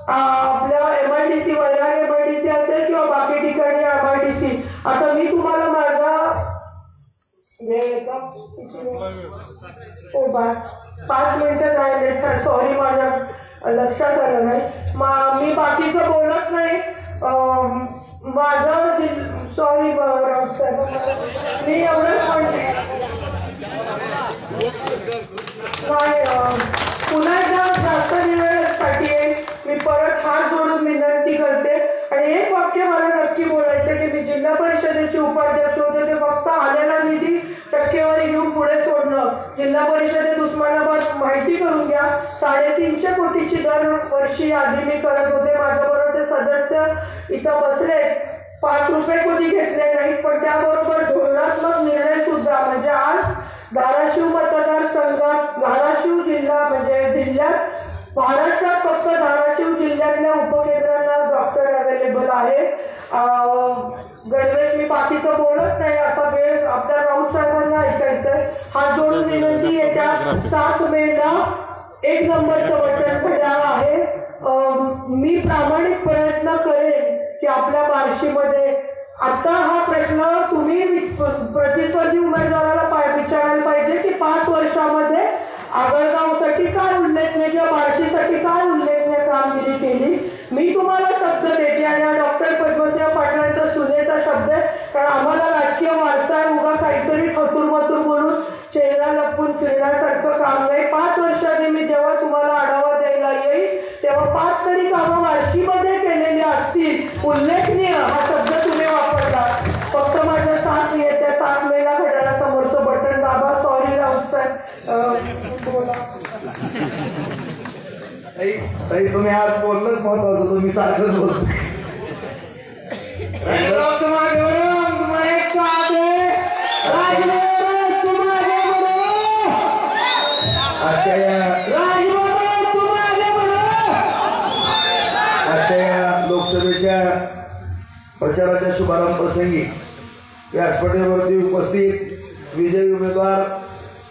आपल्या MIDC वैराग MIDC असेल किंवा बाकी ठिकाणी MIDC. आता मी तुम्हाला माझा 5 मिनिटं राहिले, सॉरी माझ्या लक्षात आलं नाही. मी बाकीचं बोलत नाही, माझं सॉरी मी एवढंच म्हणते. पुन्हा एकदा जास्त वेळेसाठी मी परत हात जोडून विनंती करते आणि एक वाक्य मला नक्की बोलायचं की मी जिल्हा परिषदेचे उपाध्यक्ष होते ते फक्त आलेला निधी टक्केवारी घेऊन पुढे सोडणं. जिल्हा परिषदेत उस्मानाबाद माहिती करून घ्या, 350 कोटीची दरवर्षी यादी मी करत होते. माझ्याबरोबर ते सदस्य इथं बसले, 5 रुपये कोणी घेतले नाहीत, पण त्याबरोबर धोरणात्मक निर्णय सुद्धा, म्हणजे आज धाराशिव मतदारसंघात, धाराशिव जिल्हा म्हणजे जिल्ह्यात महाराष्ट्रात फक्त धाराशिव जिल्ह्यातल्या उपकेंद्रांना डॉक्टर अवेलेबल आहे. गणवेश मी बाकीचं बोलत नाही, आता वेळ आपल्या राऊत साहेबांना ऐकायचंय. हात जोडून विनंती, येत्या 7 मेला 1 नंबरचं बटन घड्याळ आहे. मी प्रामाणिक प्रयत्न करेन की आपल्या बार्शीमध्ये आता हा प्रश्न तुम्ही प्रतिस्पर्धी उमेदवाराला विचारायला पाहिजे की 5 वर्षामध्ये आगळगावसाठी काय उल्लेखनीय किंवा बार्शीसाठी काय उल्लेखनीय कामगिरी केली. मी तुम्हाला शब्द देते आणि डॉक्टर पद्मसिंह पाटलांचा सुनेचा शब्द आहे, कारण आम्हाला राजकीय वारसा आहे, उगा काहीतरी खतूर बोलून चेहरा लपवून फिरण्यासारखं काम नाही. 5 वर्षांनी मी जेव्हा तुम्हाला आढावा द्यायला येईल तेव्हा 5 तरी कामं बार्शीमध्ये केलेली असतील. उल्लेखनीय हा शब्द तुम्ही वापरला. फक्त माझ्या 7 येत्या 7 मेला घड्याळासमोरचं बटन दाबा. सॉरी राऊत साहेब, बोला. ताई तुम्ही आज बोललंच महत्वाचं, तुम्ही सारखंच बोलतो. आजच्या या लोकसभेच्या प्रचाराच्या शुभारंभ प्रसंगी व्यासपीठावरती उपस्थित विजयी उमेदवार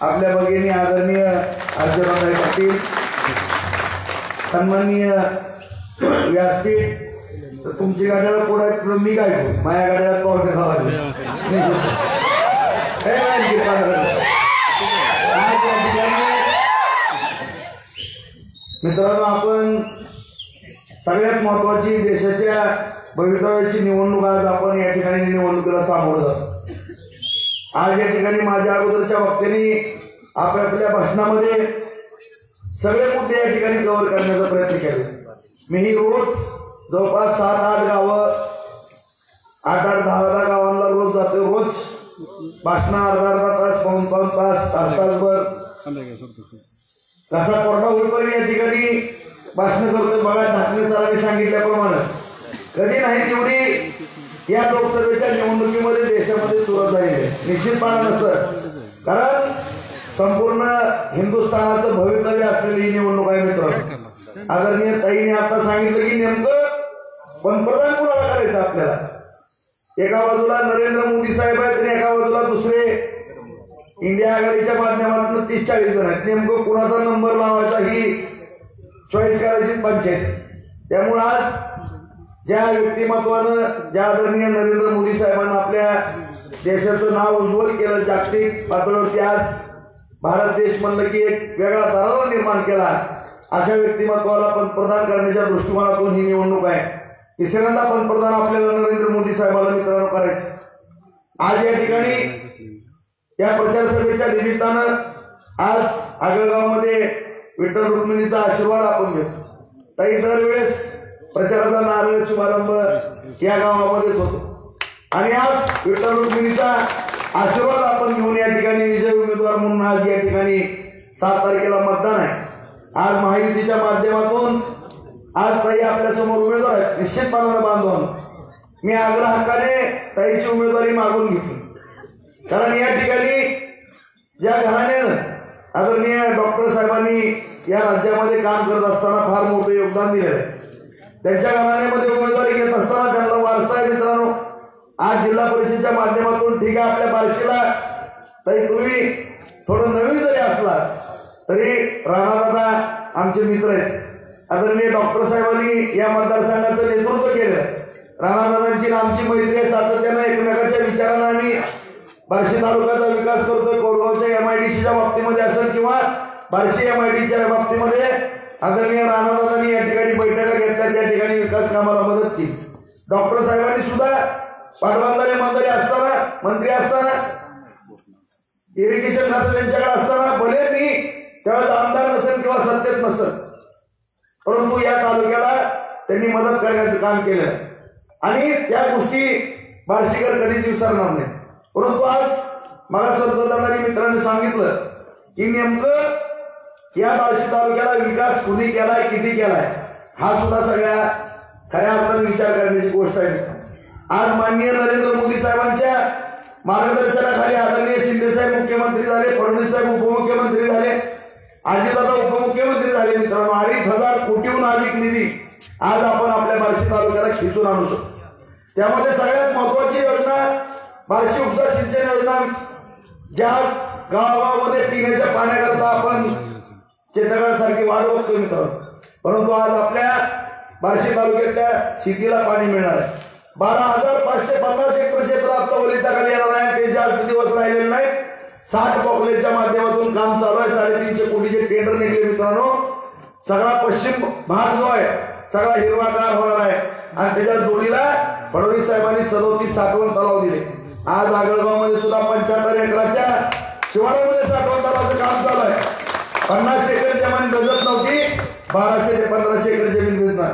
आपल्या भगिनी आदरणीय अर्चनाताई पाटील, सन्माननीय व्यासपीठ, तर तुमची गाड्याला पुढे मी काय करू, माझ्या गाड्याला कोर्ट खावायला काय मित्रांनो, आपण सगळ्यात महत्वाची देशाच्या भवितव्याची निवडणूक आज आपण या ठिकाणी निवडणुकीला सामोरं जातो। आज या ठिकाणी माझ्या अगोदरच्या वक्त्यांनी आपल्या भाषणामध्ये सगळे मुद्दे या ठिकाणी कव्हर करण्याचा प्रयत्न केला। मीही रोज जवळपास 7-8 गावं 8-10 गावांना रोज जातो। रोज भाषण अर्धा तास, पाऊण तासभर कसा कोरडा होईपर्यंत या ठिकाणी भाषण करतोय। बघा, ठाकरे सरांनी सांगितल्याप्रमाणे कधी नाही तेवढी या लोकसभेच्या निवडणुकीमध्ये देशामध्ये सुरुवात झाली निश्चितपणे नसतं, कारण संपूर्ण हिंदुस्थानाचं भवितव्य असलेली ही निवडणूक आहे। मित्रांनो, आदरणीय ताईने आता सांगितलं की नेमकं पंतप्रधान कुणाला करायचं आपल्याला। एका बाजूला नरेंद्र मोदी साहेब आहेत आणि एका बाजूला दुसरे इंडिया आघाडीच्या माध्यमातून 30-40 जण आहेत। नेमकं कुणाचा नंबर लावायचा ही चॉईस करायची पंचायत। त्यामुळे आज ज्या व्यक्तिमत्वानं, ज्या आदरणीय नरेंद्र मोदी साहेबांना आपल्या देशाचं नाव उज्ज्वल केलं, जागतिक पातळीवरती आज भारत देश म्हणलं की एक वेगळा दरारा निर्माण केला, अशा व्यक्तिमत्वाला पंतप्रधान करण्याच्या दृष्टिकोनातून ही निवडणूक आहे। तिसऱ्यांदा पंतप्रधान आपल्याला नरेंद्र मोदी साहेबांना मित्रांनो करायचं। आज या ठिकाणी या प्रचार सभेच्या निमित्तानं आज आगळगावमध्ये विठ्ठल रुक्मिणीचा आशीर्वाद आपण घेतो। ताई, दरवेळेस प्रचाराचा नारळ शुभारंभ या गावामध्येच होतो आणि आज विठ्ठल रुक्मिणीचा आशीर्वाद आपण घेऊन या ठिकाणी विजय उमेदवार म्हणून आज या ठिकाणी 7 तारखेला मतदान आहे। आज महायुतीच्या माध्यमातून आज ताई आपल्या समोर उमेदवार आहेत। निश्चितपणाने बांधून मी आग्रह हक्काने ताईची उमेदवारी मागून घेतली, कारण या ठिकाणी ज्या घराण्यानं आदरणीय डॉक्टर साहेबांनी या राज्यामध्ये काम करत असताना फार मोठं योगदान दिलेलं आहे, त्यांच्या घराण्यामध्ये उमेदवारी घेत असताना त्यांना वारसा आहे। मित्रांनो, आज जिल्हा परिषदेच्या माध्यमातून ठीक आहे आपल्या बार्शीला ताई तुम्ही थोडं नवीन जरी असला तरी राणादादा आमचे मित्र आहेत। आदरणीय डॉक्टर साहेबांनी या मतदारसंघाचं नेतृत्व केलं। राणादादांची आमची मैत्री आहे, सातत्यानं एकमेकाच्या विचारानं आम्ही बार्शी तालुक्याचा विकास करतोय। कोरगावच्या MIDCच्या बाबतीमध्ये असेल किंवा बार्शी MIDCच्या बाबतीमध्ये आदरणीय राणादादांनी या ठिकाणी बैठका घेतल्या, त्या ठिकाणी विकास कामाला मदत केली। डॉक्टर साहेबांनी सुद्धा पाटबंधारे मंत्री असताना इरिगेशन खातं त्यांच्याकडे असताना भले मी त्यावेळेस आमदार नसेल किंवा सत्तेत नसेल, परंतु या तालुक्याला त्यांनी मदत करण्याचं काम केलं आणि त्या गोष्टी बार्शीकर कधीच विसरणार नाही। परंतु आज मला संतदादांनी मित्रांनी सांगितलं की नेमकं या बार्शी तालुक्याला विकास कुणी केलाय, किती केलाय, हा सुद्धा सगळ्या खऱ्या अर्थाने विचार करण्याची गोष्ट आहे। आज माननीय नरेंद्र मोदी साहेबांच्या मार्गदर्शनाखाली आदरणीय शिंदे साहेब मुख्यमंत्री झाले, फडणवीस साहेब उपमुख्यमंत्री झाले, अजितदादा उपमुख्यमंत्री झाले। मित्रांनो, 2,500 कोटीहून अधिक निधी आज आपण आपल्या बार्शी तालुक्याला खिचून आणू शकतो। त्यामध्ये सगळ्यात महत्वाची योजना बार्शी उपसा सिंचन योजना, ज्या गावागावामध्ये पिण्याच्या पाण्याकरता आपण चेतकासारखी वाढ बघतोय मित्रांनो, परंतु आज आपल्या बार्शी तालुक्यातल्या शेतीला पाणी मिळणार आहे। 12,550 हेक्टर क्षेत्र आता ओलिताखाली येणार आहे, ते जास्त दिवस राहिलेले नाहीत। 60 पॉप्युलेशनच्या माध्यमातून काम चालू आहे। 350 कोटीचे टेंडर निघले मित्रांनो। सगळा पश्चिम भाग जो आहे सगळा हिरवागार होणार आहे आणि त्याच्या जोडीला फडणवीस साहेबांनी 37 साठवण तलाव दिले। आज आगळगावमध्ये सुद्धा 75 एकराच्या शिवारामध्ये साठवण तलावाचं काम चालू आहे। 50 एकर जमीन गजत नव्हती, 1200 ते 1500 एकर जमीन भिजणार।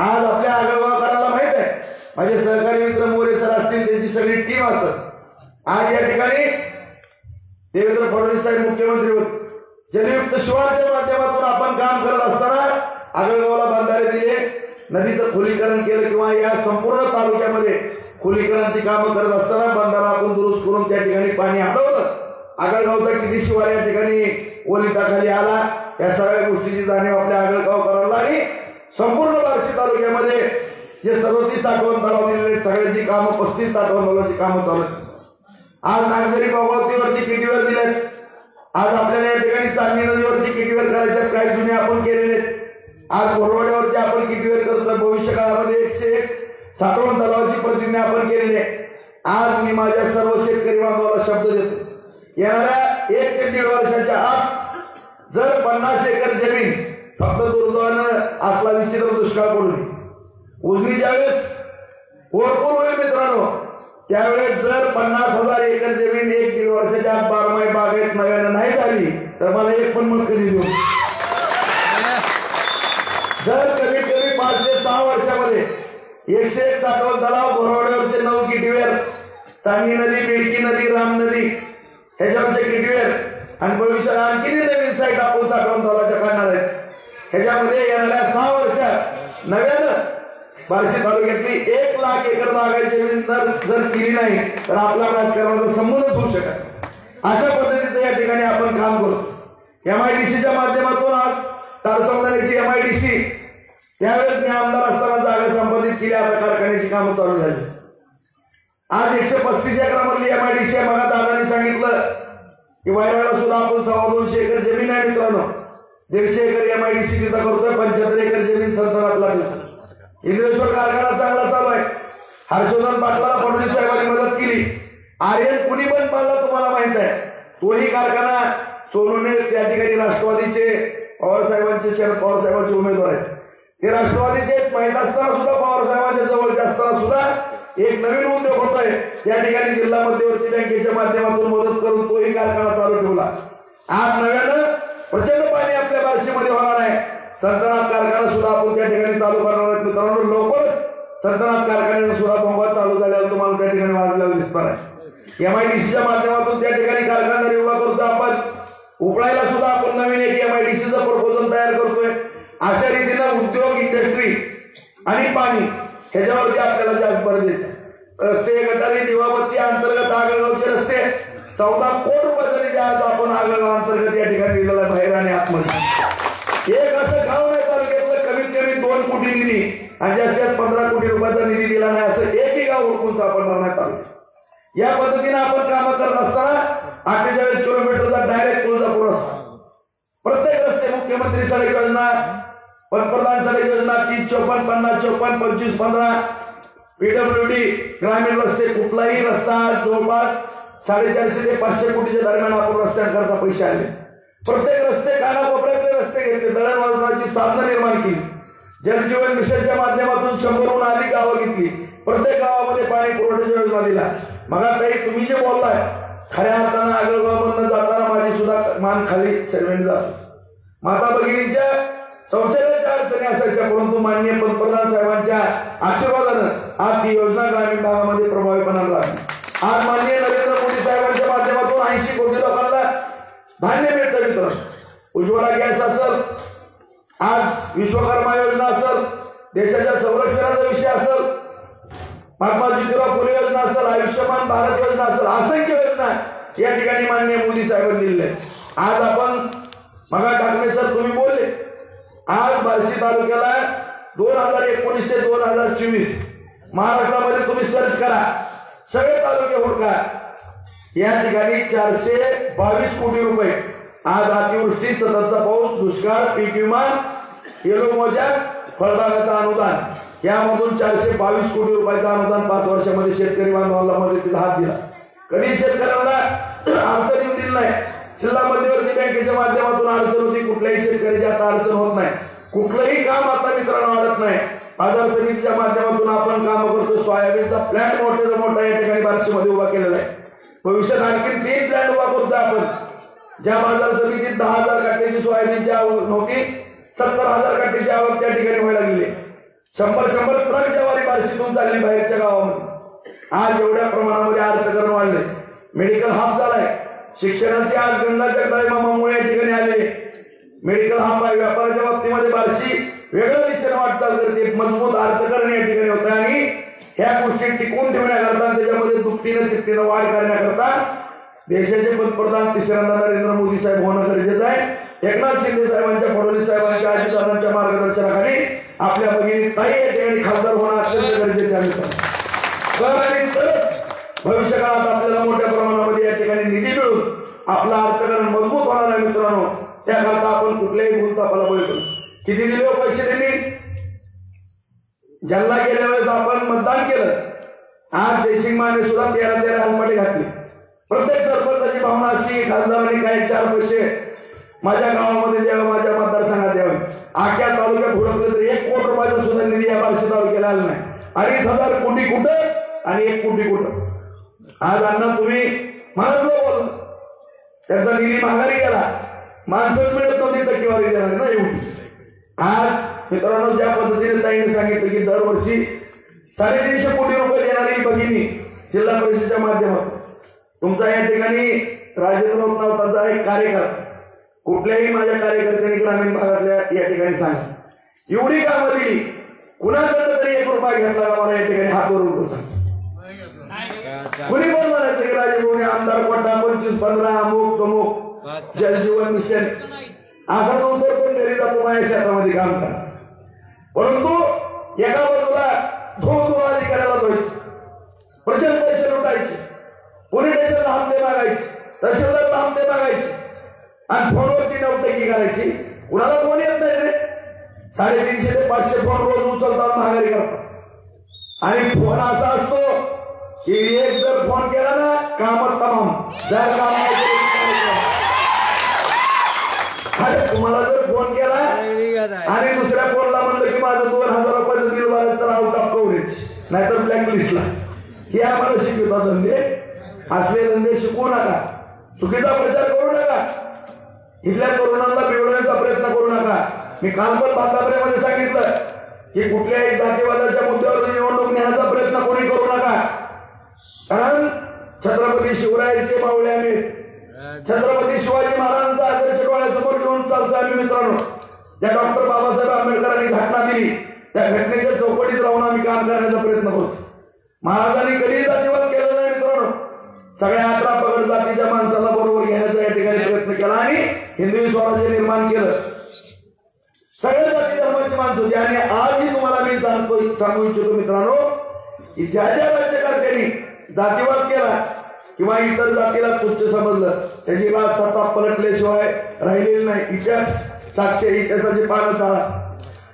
आज आपल्या आगळगावकरांना माहित आहे, माझे सहकारी मित्र मोरे सर असतील, त्यांची सगळी टीम असत। आज या ठिकाणी देवेंद्र फडणवीस साहेब मुख्यमंत्री होते, जलयुक्त शिवारच्या माध्यमातून आपण काम करत असताना आगळगावला बंधारे दिले, नदीचं खोलीकरण केलं किंवा या संपूर्ण तालुक्यामध्ये खोलीकरणाची कामं करत असताना बंधारा आपण दुरुस्त करून त्या ठिकाणी पाणी हटवलं। आगळगावचा किती शिवार या ठिकाणी ओलिताखाली आला, या सगळ्या गोष्टीची जाणीव आपल्या आगळगावकरांना आणि संपूर्ण बार्शी तालुक्यामध्ये जे 37 साठवण तलाव दिलेले सगळ्याची कामं 35 साठवण तलावाची कामं चालू आहेत। आज नागझरी भगवतीवरती किटीवर दिलेत, आज आपल्याला या ठिकाणी चांदणी नदीवरती किटीवर करायच्यात, काही जुने आपण केलेले। आज घोरवाड्यावरती आपण किटीवर करतो, भविष्य काळामध्ये 101 साठवण तलावाची प्रतिज्ञा आपण केलेली आहे। आज मी माझ्या सर्व शेतकरी बांधवाला शब्द देतो, येणाऱ्या 1 ते 1.5 वर्षाच्या आत जर 50 एकर जमीन फक्त असला विचित्र दुष्काळ पडू नये. उजनी ज्यावेळेस भरपूर होईल मित्रांनो, त्यावेळेस जर 50,000 एकर जमीन 1-1.5 वर्षाच्या आत बारमाही बागायत नव्यानं नाही झाली तर मला एक पण मत कधी देऊ. जर कमीत कमी 5 ते 6 वर्षामध्ये 101 साठवण तलाव, बोरवाड्यावरचे 9 किटवेर, सांगली नदी, बिडकी नदी, राम नदी ह्याच्यावरचे किटवेर आणि भविष्यात आणखी नवीन साईट आपण साठवण तलावाच्या काढणार आहेत. ह्याच्यामध्ये येणाऱ्या 6 वर्षात नव्यानं बार्शी तालुक्यातली 1 लाख एकर बागायती जमीन जर केली नाही तर आपला राजकारणाचा संबंधच होऊ शकत. अशा पद्धतीचं या ठिकाणी आपण काम करतो. MIDCच्या माध्यमातून आज तारसंगणाची MIDC त्यावेळेस मी आमदार असताना जागा संपादित केली. आता कारखान्याची कामं चालू झाली. आज 135 एकरामधली MIDC मला दादांनी सांगितलं की वायराला सुद्धा आपण 250 एकर जमीन आहे मित्रांनो. 150 एकर MIDC तिथं करतोय, 75 एकर जमीन संतरातला देतो. इंद्रेश्वर कारखाना चांगला चालू आहे. हर्षवर्धन पाटलाला फडणवीस साहेबांनी मदत केली. आर्यन कुणी पण पाळला तुम्हाला माहित आहे. तोही कारखाना सोनूने त्या ठिकाणी राष्ट्रवादीचे पवार साहेबांचे, शरद पवार साहेबांचे उमेदवार आहेत. ते राष्ट्रवादीचे माहित असताना सुद्धा, पवार साहेबांच्या जवळचे असताना सुद्धा एक नवीन उद्योग होतोय. त्या ठिकाणी जिल्हा मध्यवर्ती बँकेच्या माध्यमातून मदत करून तोही कारखाना चालू ठेवला. आज नव्यानं प्रचंड पाणी आपल्या बार्शीमध्ये होणार आहे. संतनाथ कारखाना सुद्धा आपण त्या ठिकाणी चालू करणार आहेत मित्रांनो. लवकरच संतनाथ कारखान्याचा सुद्धा भोंगा चालू झाल्यावर तुम्हाला त्या ठिकाणी वाजल्यावर दिसणार आहे. MIDCच्या माध्यमातून त्या ठिकाणी कारखाना निवडा करतो आपण. उपळायला सुद्धा आपण नवीन एक MIDCचं प्रपोजल तयार करतोय. अशा रीतीनं उद्योग, इंडस्ट्री आणि पाणी ह्याच्यावरती आपल्याला जास्त भर द्यायचा. रस्ते, गटारी, दिवाबत्ती अंतर्गत आगळगावचे रस्ते 14 कोटी रुपयाचा निधी आज आपण आगळगाव अंतर्गत या ठिकाणी दिलेला बाहेर आणि आतमध्ये. एक असं गाव नाही तालुक्यातलं कमीत कमी 2 कोटी निधी आणि जास्तीत 15 कोटी रुपयाचा निधी दिला नाही असं एकही गाव हुडकून सापडणार नाही तालुक्यात. या पद्धतीने आपण कामं करत असताना 48 किलोमीटरचा डायरेक्ट तुळजापूर रस्ता, प्रत्येक रस्ते, मुख्यमंत्री सडक योजना, पंतप्रधान सडक योजना 30-54, 50-54, 25-15, PWD ग्रामीण रस्ते, कुठलाही रस्ता जवळपास 450 ते 500 कोटीच्या दरम्यान आपण रस्त्यांकरता पैसे आले. प्रत्येक रस्ते, कानाकोपऱ्यातले रस्ते घेतले, दळणवळणाची साधनं निर्माण केली. जलजीवन मिशनच्या माध्यमातून 100हून अधिक गावं घेतली. प्रत्येक गावामध्ये पाणी पुरवठ्याची योजना दिला. मग आता तुम्ही जे बोललाय, खऱ्या अर्थानं आगळगावमधनं जाताना माझी सुद्धा मान खाली सर्वेंट जातो. माता भगिनींच्या शौचालयाच्या अडचणी असायच्या, परंतु माननीय पंतप्रधान साहेबांच्या आशीर्वादानं आज ती योजना ग्रामीण भागामध्ये प्रभावीपणाने लागली. आज माननीय नरेंद्र मोदी साहेबांच्या माध्यमातून 80 कोटी लोकांना धान्य मिळतं मित्र. उज्ज्वला गॅस असेल, आज विश्वकर्मा योजना असेल, देशाच्या संरक्षणाचा विषय असेल, महात्मा ज्योतिराव फुले योजना असेल, आयुष्यमान भारत योजना असेल, असंख्य योजना या ठिकाणी माननीय मोदी साहेबांनी दिलेल्या आहेत. आज आपण मगा ठाकरे सर तुम्ही बोलले, आज बार्शी तालुक्याला 2019 ते 2024 महाराष्ट्रामध्ये तुम्ही सर्च करा, सगळे तालुके हुडका, या ठिकाणी 422 कोटी रुपये आज अतिवृष्टी, सततचा पाऊस, दुष्काळ, पीक विमा, येलो मोजा, फळबागाचं अनुदान यामधून 422 कोटी रुपयाचं अनुदान 5 वर्षामध्ये शेतकरी बांधवांना मदतीचा हात दिला. कधी शेतकऱ्यांना अडचण येऊ दिली नाही. जिल्हा मध्यवर्ती बँकेच्या माध्यमातून अडचण होती, कुठल्याही शेतकऱ्याची आता अडचण होत नाही. कुठलंही काम आता मित्रांनो अडत नाही. बाजार समितीच्या माध्यमातून आपण काम करतो. सोयाबीनचा प्लॅन्ट मोठ्याचा मोठा या ठिकाणी बार्शीमध्ये उभा केलेला आहे. भविष्यात आणखी 3 प्लॅन्ट उभा करतो आपण. ज्या बाजार समितीत 10,000 काट्याची सोयाबीनची आवक नव्हती, 70,000 काट्याची आवक त्या ठिकाणी व्हायला गेली. 100 ट्रक ज्वारी बार्शीतून चालली बाहेरच्या गावामध्ये. आज एवढ्या प्रमाणामध्ये अर्थकरण वाढले. मेडिकल हब झालाय. शिक्षणाची आज गंगा जगदाळे मामामुळे या ठिकाणी आले. मेडिकल हब आहे. व्यापाराच्या बाबतीमध्ये बार्शी वेगळ्या दिशेने वाटचाल करते. मजबूत अर्थकरण या ठिकाणी होतं आणि ह्या गोष्टी टिकवून ठेवण्याकरता, त्याच्यामध्ये दुपटीनं तिपटीनं वाढ करण्याकरता देशाचे पंतप्रधान तिसऱ्यांदा नरेंद्र मोदी साहेब होणं गरजेचं आहे. एकनाथ शिंदे साहेबांच्या, फडणवीस साहेबांच्या, अजितदादांच्या मार्गदर्शनाखाली आपल्या भगिनी ताई या ठिकाणी खासदार होणं अत्यंत गरजेचे आहे. आणि तरच भविष्य काळात आपल्याला मोठ्या प्रमाणामध्ये या ठिकाणी निधी मिळून आपलं अर्थकारण मजबूत होणार आहे मित्रांनो. त्याकरता आपण कुठल्याही भूलथापाला बळी पडू. किती दिले पैसे त्यांनी? ज्यांना गेल्या वेळेस आपण मतदान केलं, आज जयसिंग माने सुद्धा 13 हलपाटे घातले. प्रत्येक सरपंचाची भावना असते, खासदारांनी काही 4 पैसे माझ्या गावामध्ये जेव्हा माझ्या मतदारसंघात यावे, आख्या तालुक्यात हुडकलं तर 1 कोटी रुपयाचा सुद्धा निधी या बार्शी तालुक्याला आला नाही. 2,500 कोटी कुठं आणि 1 कोटी कुठं. आज अण्णा तुम्ही म्हणतलं बोल, त्याचा निधी माघारी गेला, माणसं मिळत नव्हती टक्केवारी देणार ना एवढी. आज मित्रांनो ज्या पद्धतीने ताईने सांगितलं की दरवर्षी 350 कोटी रुपये देणारी भगिनी जिल्हा परिषदेच्या माध्यमातून तुमचा या ठिकाणी राजेंद्र राऊतांचा एक कार्यक्रम कुठल्याही माझ्या कार्यकर्त्यांनी ग्रामीण भागातल्या या ठिकाणी सांगा एवढी कामं दिली, कुणाकडनं तरी 1 रुपया घेतला का मला या ठिकाणी हात वरून सांग. कुणी पण म्हणायचं की राजेभाऊने आमदार कोटा 25-15 अमुक तमुक जलजीवन मिशन असा तो उत्तर पण घरी जातो माझ्या शेतामध्ये काम करा. परंतु एका बाजूला धोम अधिकाऱ्याला धुवायचे, प्रचंड पैसे लुटायचे, पोलीस स्टेशनला हप्ते मागायचे, तहसीलदारला हप्ते मागायचे आणि फोनवरती नौटंकी करायची. कुणाला फोन येत नाही रे. 350 ते 500 फोन रोज उचलतात, माघारी करतात. आणि फोन असा असतो की एक जर फोन केला ना कामच तमाम. जर काम तुम्हाला जर फोन केला आणि दुसऱ्या फोनला म्हणलं की माझं 2,000 रुपयाचं बिल भरायचं तर आउट ऑफ कव्हरेज, नाहीतर ब्लॅकलिस्टला. हे आम्हाला शिकवतात धंदे. असले धंदे शिकवू नका, चुकीचा प्रचार करू नका, इथल्या तरुणांना बिघडवण्याचा प्रयत्न करू नका. मी काल पण बातम्यांमध्ये सांगितलं की कुठल्याही जातीवादाच्या मुद्द्यावर निवडणूक नेण्याचा प्रयत्न कोणी करू नका. कारण छत्रपती शिवरायांचे मावळे आम्ही, छत्रपती शिवाजी महाराजांचा आदर्श डोळ्यासमोर घेऊन चालतो आम्ही. मित्रांनो ज्या डॉक्टर बाबासाहेब आंबेडकरांनी घटना दिली त्या घटनेच्या चौकटीत राहून आम्ही काम करण्याचा प्रयत्न करतो. महाराजांनी कधीही जातीवाद केला नाही मित्रांनो. सगळ्या 11 पगड जातीच्या माणसाला बरोबर घेण्याचा या ठिकाणी प्रयत्न केला आणि हिंदवी स्वराज्य निर्माण केलं. सगळ्या जाती धर्माची माणसं होती. आणि आजही तुम्हाला मी सांगू इच्छितो मित्रांनो की ज्या ज्या राज्यकर्त्यांनी जातीवाद केला किंवा इतर जातीला तुच्छ समजलं त्याची राज सत्ता पलटल्याशिवाय राहिलेली नाही. इतिहास साक्ष, इतिहासाची पानं चाळा.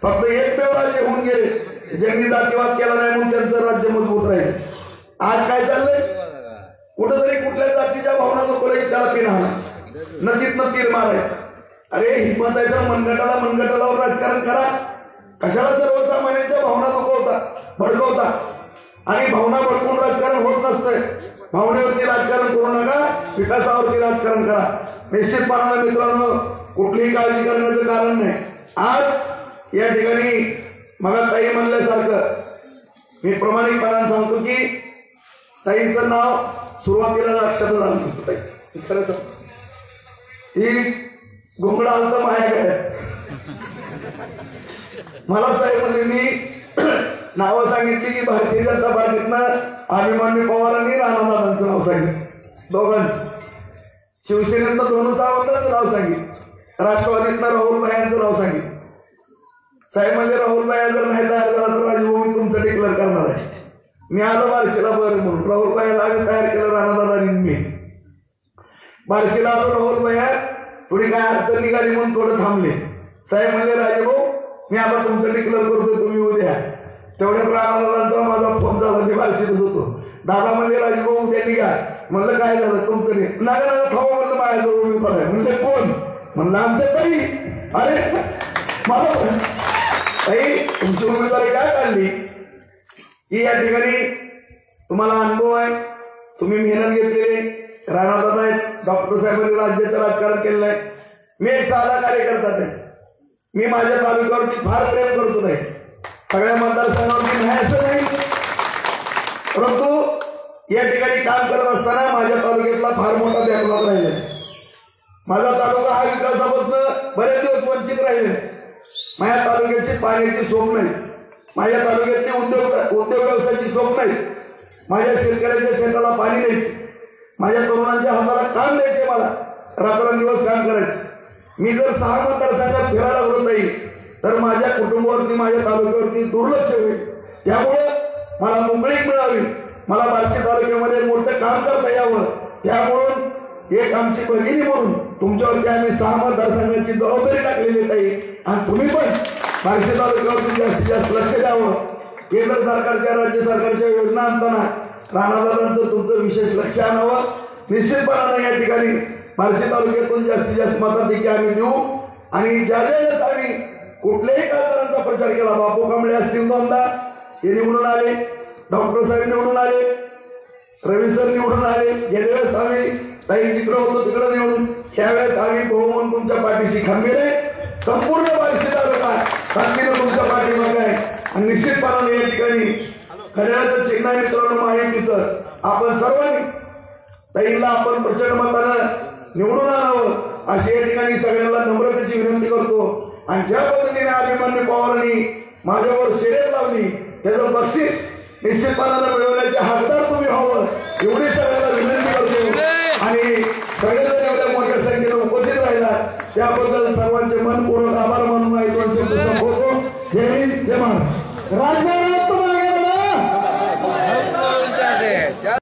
फक्त एकमेव राज्य होऊन गेले ज्यांनी जातीवाद केला नाही म्हणून त्यांचं राज्य मजबूत राहील. आज काय चाललंय, कुठंतरी कुठल्या जातीच्या भावना दुखवल्या त्याला तीर हाणायचं, नदीतनं तीर मारायचं. अरे हिंमत आहे तर मनगटालावर राजकारण करा. कशाला सर्वसामान्यांच्या भावना दुखवता भडकवता. आणि भावना भडकून राजकारण होत नसतंय. भावनेवरती राजकारण करू नका, विकासावरती राजकारण करा. निश्चितपणाने मित्रांनो कुठलीही काळजी करण्याचं कारण नाही. आज या ठिकाणी मग ताई म्हणल्यासारखं मी प्रामाणिकपणाने सांगतो की ताईंचं नाव सुरुवातीला लक्षात आलं नव्हतं. खरं तर ती घुंगडा आलं माझ्याकडे. मला साहेब म्हणजे मी नावं सांगितली की भारतीय जनता पार्टीतनं अभिमन्यू पवारांनी राणादादांचं नाव सांगितलं, दोघांचं. शिवसेनेतनं धोनू सावंतांचं नाव सांगितलं, राष्ट्रवादीतनं राहुल भायांचं नाव सांगितलं. साहेब म्हणजे राहुल भाया जर नाही तयार झाला तर राजभाऊ मी तुमचं डिक्लेअर करणार आहे. मी आलो बार्शीला बरं म्हणून राहुल भायाला आम्ही तयार केलं, राणादादांनी मी बार्शीला आलो. राहुल भाया थोडी काय अडचण निघाली म्हणून थोडं थांबले. साहेब म्हणजे राजभाऊ मी आता तुमचं डिक्लेअर करतो, तुम्ही उद्या. तेवढ्या राणादादांचा माझा फोन झाला, मी बार्शीतच होतो. दादा म्हणजे राजभाऊ उद्या निघा. म्हणलं काय झालं तुमचं नाही नागा खाऊ म्हणलं माझ्याजवळ मी पण आहे. म्हणलं कोण, म्हणलं आमच्या ताई. अरे मला ताई तुमची उमेदवारी काय काढली की या ठिकाणी तुम्हाला अनुभव आहे, तुम्ही मेहनत घेतलेली. राणादादा आहेत, डॉक्टर साहेबांनी राज्याचं राजकारण केलेलं आहे. मी एक साधा कार्यकर्ता आहे. मी माझ्या तालुक्यावरती फार प्रेम करतो नाही, सगळ्या मतदारसंघावरती नाही असं नाही. परंतु या ठिकाणी काम करत असताना माझ्या तालुक्यातला फार मोठा बॅकलॉग राहिला. माझा तालुका हा विकासापासून बरेच दिवस वंचित राहिले. माझ्या तालुक्याची पाण्याची सोय नाही, माझ्या तालुक्यातली उद्योग व्यवसायाची सोय नाही, माझ्या शेतकऱ्याच्या शेताला पाणी द्यायचे, माझ्या तरुणांच्या हाताला काम द्यायचे, मला रात्रंदिवस काम करायचं. मी जर 6 मतदारसंघात फिरायला लागलो नाही तर माझ्या कुटुंबावरती माझ्या तालुक्यावरती दुर्लक्ष होईल. त्यामुळं मला मुंबईत मिळावी, मला बार्शी तालुक्यामध्ये मोठं काम करता यावं. त्यामुळं एक आमची भगिनी म्हणून तुमच्यावरती आम्ही 6 मतदारसंघाची जबाबदारी टाकलेली आहे. आणि तुम्ही पण बार्शी तालुक्यावरती जास्तीत जास्त लक्ष द्यावं. केंद्र सरकारच्या राज्य सरकारच्या योजना आणताना राणादादांचं तुमचं विशेष लक्ष आणावं. निश्चितपणाने या ठिकाणी बार्शी तालुक्यातून जास्तीत जास्त मताधिक्य आम्ही देऊ आणि ज्या वेळेस आम्ही कुठल्याही खासदारांचा प्रचार केला, बापू कांबळे असतील दोनदा हे निवडून आले, डॉक्टर साहेब निवडून आले, रवी सर निवडून आले, गेल्या वेळेस आम्ही ताई जिकडे होतो तिकडे निवडून, त्यावेळेस आम्ही बहुमन तुमच्या पाठीशी खंबीर संपूर्ण बार्शी तालुका शांतीनं तुमच्या पाठीमागे आहे आणि निश्चितपणाने या ठिकाणी घड्याळाचं चिन्ह आहे मित्रांनो महायुतीचं. आपण सर्वांनी ताईला आपण प्रचंड मतानं निवडून आणावं अशी या ठिकाणी सगळ्यांना नम्रतेची विनंती करतो. आणि ज्या पद्धतीने अभिमन्यू पवारांनी माझ्यावर शर्यत लावली त्याचं बक्षीस निश्चितपणानं मिळवण्याचे हकदार तुम्ही व्हावं एवढी सगळ्यांना विनंती करतो. आणि सगळेजण एवढ्या मोठ्या संख्येने उपस्थित राहिला त्याबद्दल सर्वांचे मनपूर्वक आभार मानून माहिती संपवतो. जय हिंद जय महाराष्ट्र.